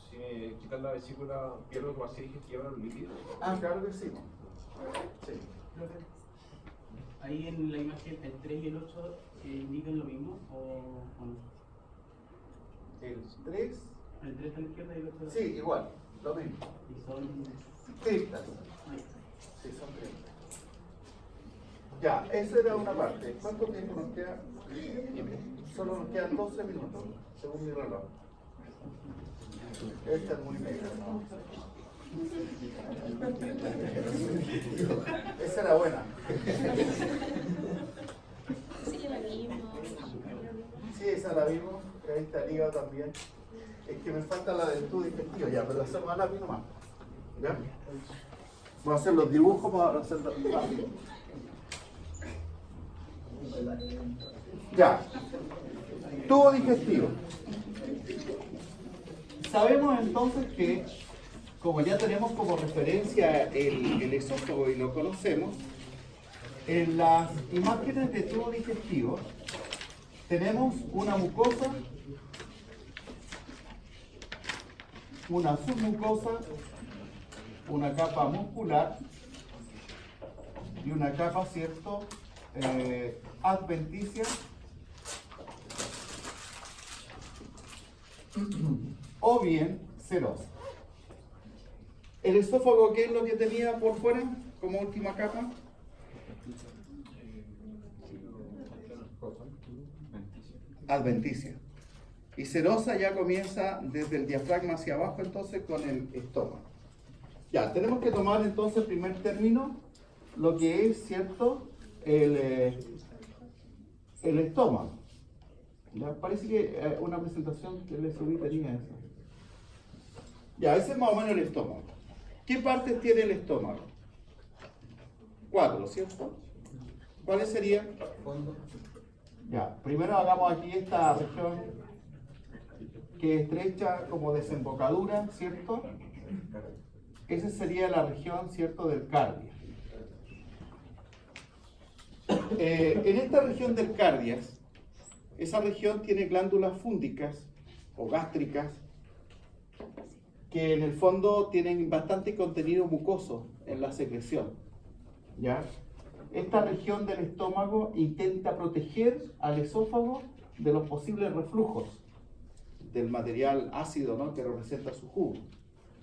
si me quitan la vesícula, ¿pierdo capacidad digestiva de los líquidos? Ah, claro que sí. Sí. Ahí en la imagen, el 3 y el 8 indican lo mismo o no? El 3. El 3 a la izquierda y el 8 a la Sí, igual, lo mismo. Y son... Criptas. Sí, son criptas. Ya, esa era una parte. ¿Cuánto tiempo nos queda? Solo nos quedan 12 minutos, según mi reloj. Esta es muy negra, ¿no? Esa era buena. Sí, ya la vimos. Sí, esa la vimos. Ahí está el hígado también. Es que me falta la del tubo digestivo, ya, pero la hacemos a lápiz nomás. ¿Ya? Vamos a hacer los dibujos para hacerlo rápido. Ya. Tubo digestivo. Sabemos entonces que, como ya tenemos como referencia el esófago y lo conocemos, en las imágenes de tubo digestivo tenemos una mucosa, una submucosa, una capa muscular y una capa, ¿cierto?, adventicia o bien serosa. ¿El esófago qué es lo que tenía por fuera como última capa? Adventicia. Y serosa ya comienza desde el diafragma hacia abajo, entonces con el estómago. Ya, tenemos que tomar entonces el primer término, lo que es, ¿cierto?, el estómago. ¿Ya? Parece que una presentación que le subí tenía eso. Ya, ese es más o menos el estómago. ¿Qué partes tiene el estómago? 4, ¿cierto? ¿Cuáles serían? Ya, primero hagamos aquí esta región que es estrecha como desembocadura, ¿cierto? Esa sería la región, ¿cierto?, del cardia. En esta región del cardias, esa región tiene glándulas fúndicas o gástricas que en el fondo tienen bastante contenido mucoso en la secreción, ¿ya? Esta región del estómago intenta proteger al esófago de los posibles reflujos del material ácido, ¿no?, que representa su jugo.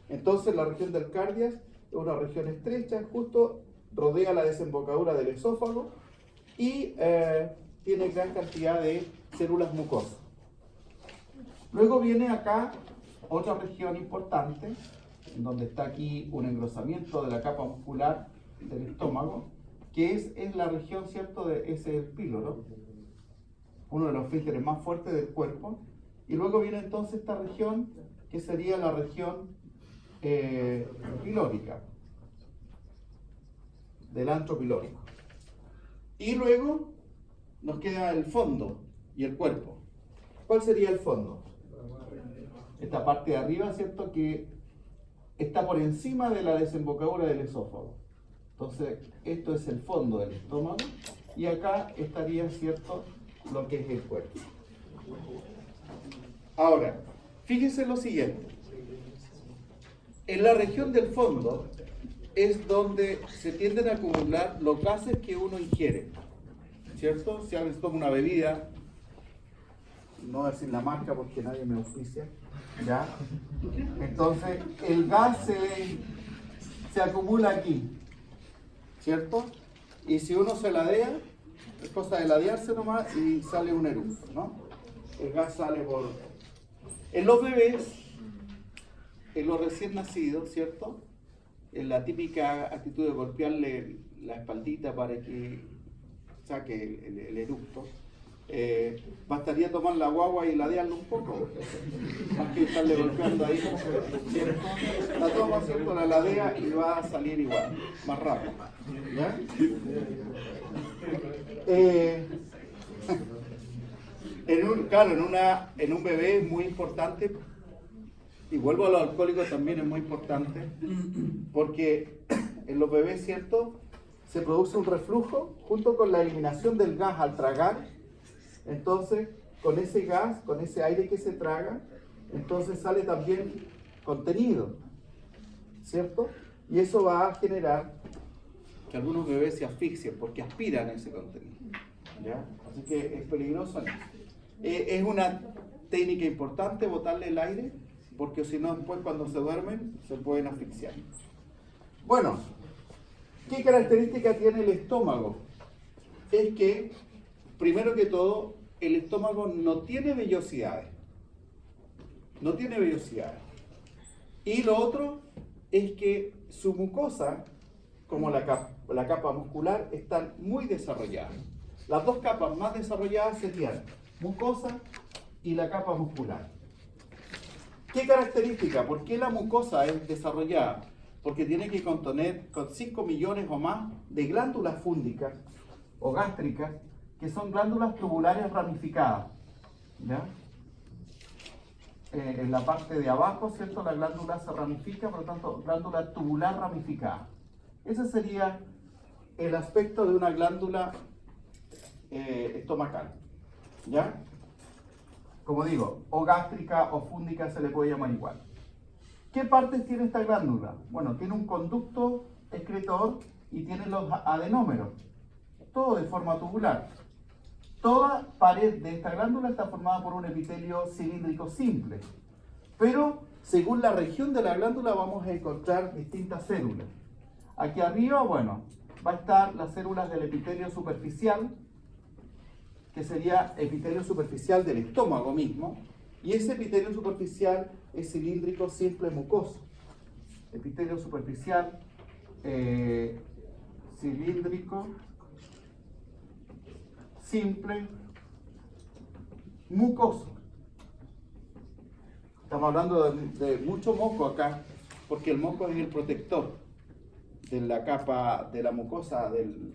Entonces la región del cardias es una región estrecha, justo rodea la desembocadura del esófago y tiene gran cantidad de células mucosas. Luego viene acá otra región importante, en donde está aquí un engrosamiento de la capa muscular del estómago, que es la región, ¿cierto?, de ese el píloro, uno de los esfínteres más fuertes del cuerpo. Y luego viene entonces esta región, que sería la región pilórica, del antro pilórico. Y luego nos queda el fondo y el cuerpo. ¿Cuál sería el fondo? Esta parte de arriba, ¿cierto?, que está por encima de la desembocadura del esófago. Entonces, esto es el fondo del estómago y acá estaría, ¿cierto?, lo que es el cuerpo. Ahora, fíjense lo siguiente. En la región del fondo es donde se tienden a acumular los gases que uno ingiere, ¿cierto? Si alguien toma una bebida, no voy a decir la marca porque nadie me auspicia, ¿ya? Entonces, el gas se acumula aquí, ¿cierto? Y si uno se ladea, es cosa de ladearse nomás y sale un eructo, ¿no? El gas sale por... En los bebés, en los recién nacidos, ¿cierto?, en la típica actitud de golpearle la espaldita para que saque el eructo, bastaría tomar la guagua y ladearlo un poco, más que estarle golpeando ahí, ¿cierto? La toma, ¿cierto?, la ladea y va a salir igual, más rápido, ¿ya? En un bebé es muy importante, y vuelvo a los alcohólicos, también es muy importante, porque en los bebés, ¿cierto?, se produce un reflujo junto con la eliminación del gas al tragar. Entonces, con ese gas, con ese aire que se traga, entonces sale también contenido, ¿cierto? Y eso va a generar que algunos bebés se asfixien porque aspiran ese contenido, ¿ya? Así que es peligroso. Es una técnica importante botarle el aire, porque si no, después cuando se duermen se pueden asfixiar. Bueno, ¿qué característica tiene el estómago? Es que, primero que todo, el estómago no tiene vellosidades. No tiene vellosidades. Y lo otro es que su mucosa, como la capa muscular, están muy desarrolladas. Las dos capas más desarrolladas serían mucosa y la capa muscular. ¿Qué característica? ¿Por qué la mucosa es desarrollada? Porque tiene que contener con 5 millones o más de glándulas fúndicas o gástricas, que son glándulas tubulares ramificadas, ¿ya? En la parte de abajo, ¿cierto?, la glándula se ramifica, por lo tanto, glándula tubular ramificada. Ese sería el aspecto de una glándula estomacal. ¿Ya? Como digo, o gástrica o fúndica se le puede llamar igual. ¿Qué partes tiene esta glándula? Bueno, tiene un conducto excretor y tiene los adenómeros, todo de forma tubular. Toda pared de esta glándula está formada por un epitelio cilíndrico simple, pero según la región de la glándula vamos a encontrar distintas células. Aquí arriba, bueno, va a estar las células del epitelio superficial, que sería epitelio superficial del estómago mismo, y ese epitelio superficial es cilíndrico simple mucoso. Epitelio superficial cilíndrico simple mucoso. Estamos hablando de mucho moco acá, porque el moco es el protector de la capa de la mucosa del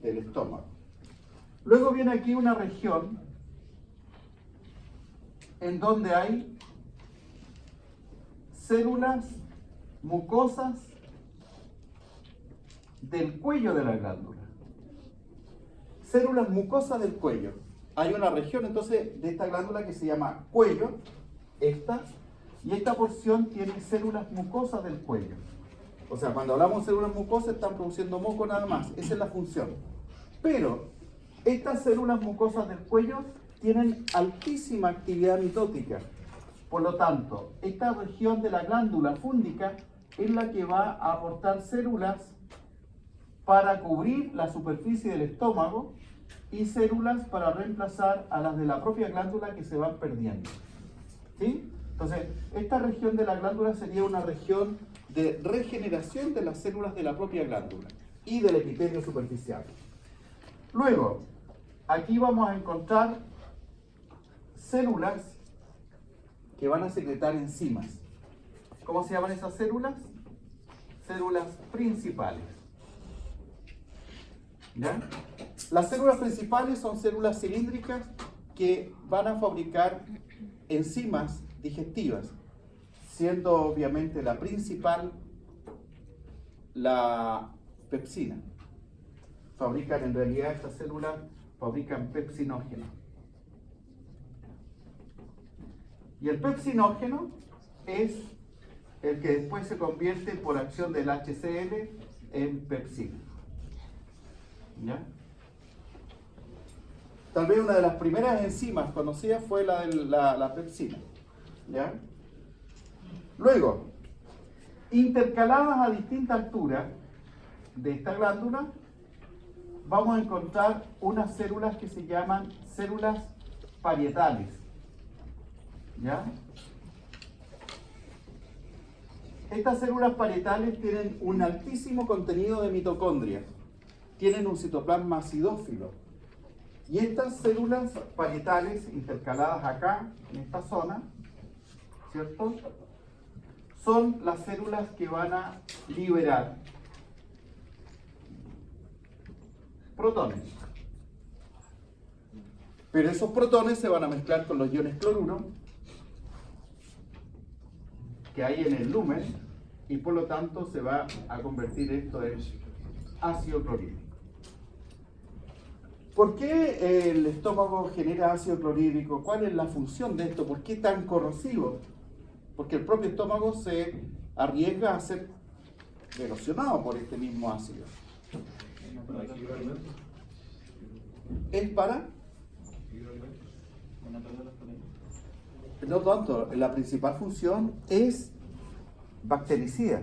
estómago. Luego viene aquí una región en donde hay células mucosas del cuello de la glándula. Células mucosas del cuello. Hay una región entonces de esta glándula que se llama cuello, y esta porción tiene células mucosas del cuello. O sea, cuando hablamos de células mucosas están produciendo moco nada más, esa es la función. Pero estas células mucosas del cuello tienen altísima actividad mitótica. Por lo tanto, esta región de la glándula fúndica es la que va a aportar células para cubrir la superficie del estómago y células para reemplazar a las de la propia glándula que se van perdiendo. ¿Sí? Entonces, esta región de la glándula sería una región de regeneración de las células de la propia glándula y del epitelio superficial. Luego, aquí vamos a encontrar células que van a secretar enzimas. ¿Cómo se llaman esas células? Células principales. ¿Ya? Las células principales son células cilíndricas que van a fabricar enzimas digestivas, siendo obviamente la principal la pepsina. Fabrican, en realidad estas células fabrican pepsinógeno. Y el pepsinógeno es el que después se convierte por acción del HCl en pepsina. ¿Ya? Tal vez una de las primeras enzimas conocidas fue la pepsina. ¿Ya? Luego, intercaladas a distinta altura de esta glándula, vamos a encontrar unas células que se llaman células parietales. ¿Ya? Estas células parietales tienen un altísimo contenido de mitocondrias, tienen un citoplasma acidófilo, y estas células parietales intercaladas acá, en esta zona, ¿cierto?, son las células que van a liberar protones. Pero esos protones se van a mezclar con los iones cloruro que hay en el lumen, y por lo tanto se va a convertir esto en ácido clorhídrico. ¿Por qué el estómago genera ácido clorhídrico? ¿Cuál es la función de esto? ¿Por qué tan corrosivo? Porque el propio estómago se arriesga a ser erosionado por este mismo ácido. ¿Es para? No tanto, la principal función es bactericida,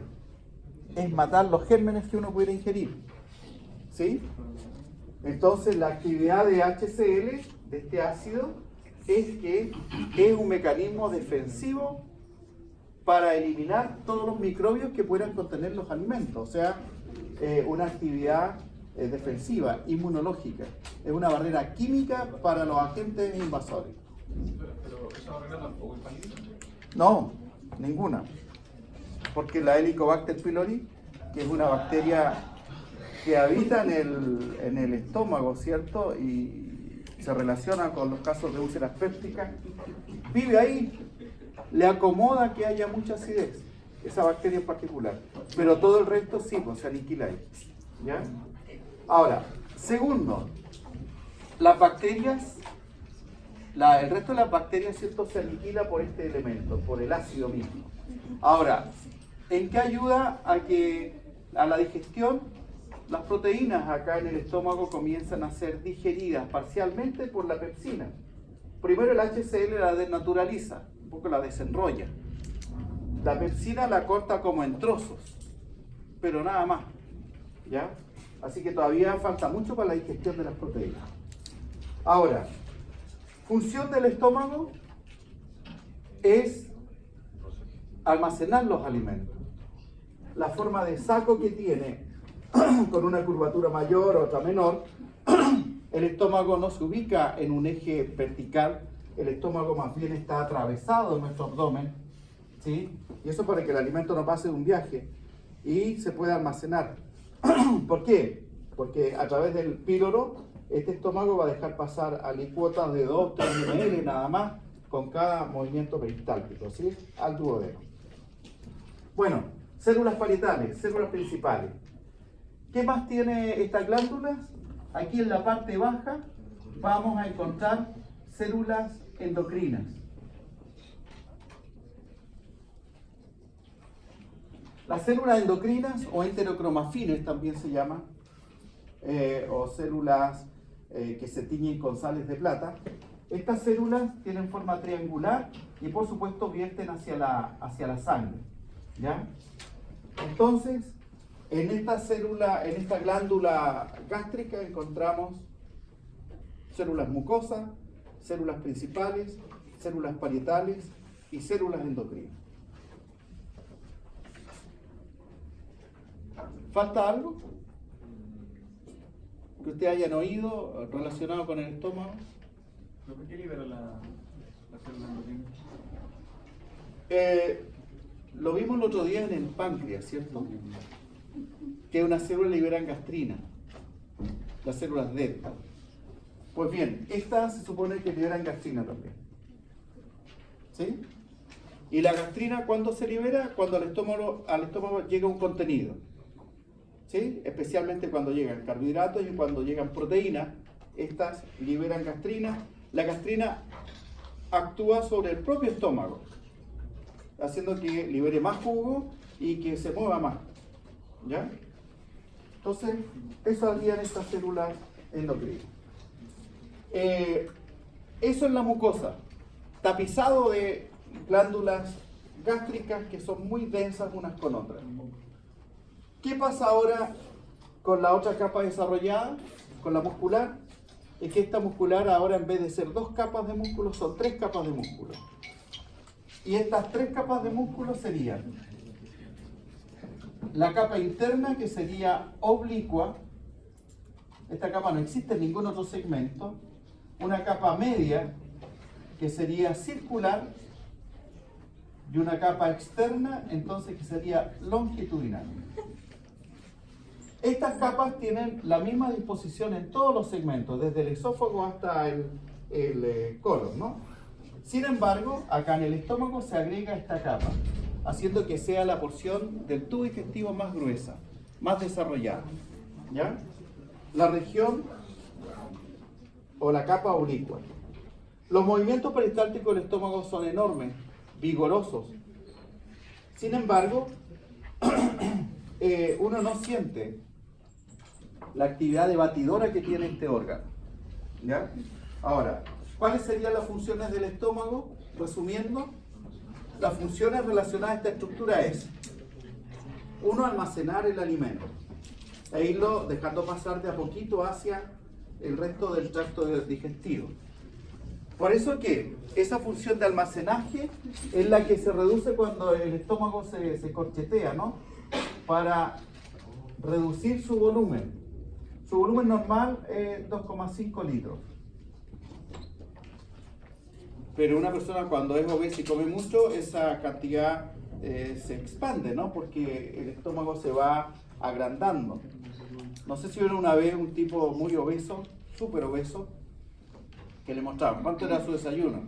es matar los gérmenes que uno pudiera ingerir. ¿Sí? Entonces la actividad de HCl, de este ácido, es que es un mecanismo defensivo para eliminar todos los microbios que puedan contener los alimentos, o sea, una actividad defensiva, inmunológica, es una barrera química para los agentes invasores. ¿Pero esa barrera tampoco es válida? No, ninguna, porque la Helicobacter pylori, que es una bacteria que habita en el estómago, ¿cierto?, y se relaciona con los casos de úlceras pépticas, vive ahí, le acomoda que haya mucha acidez, esa bacteria en particular, pero todo el resto sí, pues se aniquila ahí. ¿Ya? Ahora, segundo, las bacterias el resto de las bacterias, ¿cierto?, se aniquila por este elemento, por el ácido mismo. Ahora, ¿en qué ayuda a la digestión? Las proteínas acá en el estómago comienzan a ser digeridas parcialmente por la pepsina. Primero el HCl la desnaturaliza, un poco la desenrolla. La pepsina la corta como en trozos, pero nada más, ¿ya? Así que todavía falta mucho para la digestión de las proteínas. Ahora, función del estómago es almacenar los alimentos. La forma de saco que tiene, con una curvatura mayor o otra menor, el estómago no se ubica en un eje vertical, el estómago más bien está atravesado en nuestro abdomen, ¿sí? Y eso para que el alimento no pase de un viaje y se pueda almacenar. ¿Por qué? Porque a través del píloro, este estómago va a dejar pasar alicuotas de 2-3 ml nada más con cada movimiento peristáltico, ¿sí? Al duodeno. Bueno, células parietales, células principales. ¿Qué más tiene estas glándulas? Aquí en la parte baja vamos a encontrar células endocrinas. Las células endocrinas o enterocromafines también se llaman, o células que se tiñen con sales de plata. Estas células tienen forma triangular y por supuesto vierten hacia la sangre, ¿ya? Entonces, en esta glándula gástrica encontramos células mucosas, células principales, células parietales y células endocrinas. ¿Falta algo que ustedes hayan oído relacionado con el estómago? ¿Pero por qué libera la célula endocrina? Lo vimos el otro día en el páncreas, ¿cierto? Que una célula libera gastrina, las células delta. Pues bien, estas se supone que liberan gastrina también, ¿sí? Y la gastrina, ¿cuándo se libera? Cuando al estómago llega un contenido, ¿sí? Especialmente cuando llegan carbohidratos y cuando llegan proteínas, estas liberan gastrina. La gastrina actúa sobre el propio estómago, haciendo que libere más jugo y que se mueva más, ¿ya? Entonces, eso harían estas células endocrinas. Eso es la mucosa, tapizado de glándulas gástricas que son muy densas unas con otras. ¿Qué pasa ahora con la otra capa desarrollada, con la muscular? Es que esta muscular ahora, en vez de ser 2 capas de músculo, son 3 capas de músculo. Y estas 3 capas de músculo serían la capa interna, que sería oblicua. Esta capa no existe en ningún otro segmento. Una capa media, que sería circular, y una capa externa, entonces, que sería longitudinal. Estas capas tienen la misma disposición en todos los segmentos, desde el esófago hasta el colon, ¿no? Sin embargo, acá en el estómago se agrega esta capa, haciendo que sea la porción del tubo digestivo más gruesa, más desarrollada, ¿ya? La región o la capa oblicua. Los movimientos peristálticos del estómago son enormes, vigorosos. Sin embargo, uno no siente la actividad debatidora que tiene este órgano, ¿ya? Ahora, ¿cuáles serían las funciones del estómago? Resumiendo, las funciones relacionadas a esta estructura es: 1, almacenar el alimento e irlo dejando pasar de a poquito hacia el resto del tracto digestivo. Por eso que esa función de almacenaje es la que se reduce cuando el estómago se corchetea, ¿no? Para reducir su volumen. Su volumen normal es 2,5 litros. Pero una persona cuando es obesa y come mucho, esa cantidad se expande, ¿no? Porque el estómago se va agrandando. No sé si vieron una vez un tipo muy obeso, súper obeso, que le mostraban cuánto era su desayuno.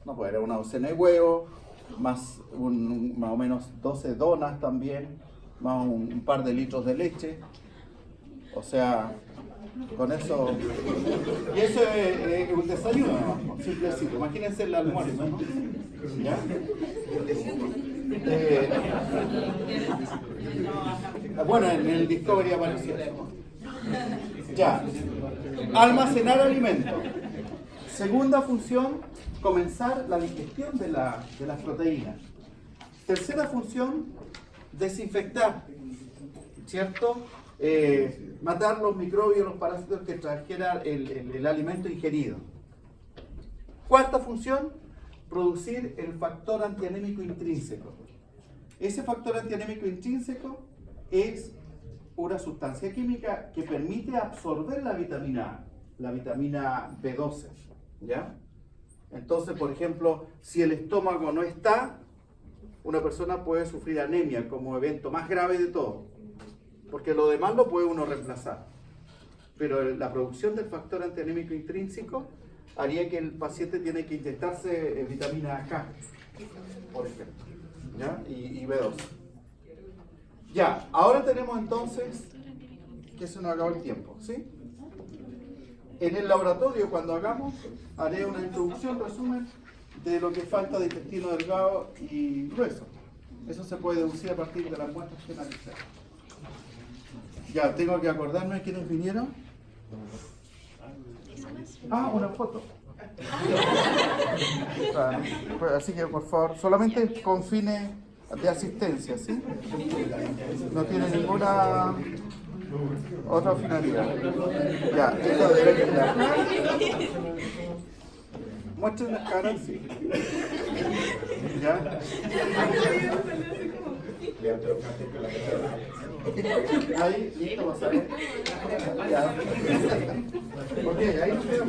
No, pues era una docena de huevos, más o menos 12 donas también, más un par de litros de leche. O sea, Con eso. Y eso es un desayuno, ¿no? Simplecito. Imagínense el almuerzo, ¿no? ¿Ya? Bueno, en el Discovery apareció. Ya. Almacenar alimentos. Segunda función, comenzar la digestión de las proteínas. Tercera función, desinfectar, ¿cierto? Matar los microbios, los parásitos que trajera el alimento ingerido. Cuarta función, producir el factor antianémico intrínseco. Ese factor antianémico intrínseco es una sustancia química que permite absorber la vitamina B12, ¿ya? Entonces, por ejemplo, si el estómago no está, una persona puede sufrir anemia como evento más grave de todo, porque lo demás lo puede uno reemplazar. Pero la producción del factor antianémico intrínseco haría que el paciente tiene que inyectarse vitamina K, por ejemplo, ¿ya? Y B12. Ya, ahora tenemos entonces que se nos acabó el tiempo, ¿sí? En el laboratorio, cuando hagamos, haré una introducción, resumen, de lo que falta de intestino delgado y grueso. Eso se puede deducir a partir de las muestras que analicé. Ya, tengo que acordarme de quiénes vinieron. Ah, una foto. Así que, por favor, solamente con fines de asistencia, ¿sí? No tiene ninguna otra finalidad. Ya, esto debe quedar. Muestren las caras, sí. ¿Ya? Ahí, listo, vas a ver. Ya. Ok, ahí nos quedamos.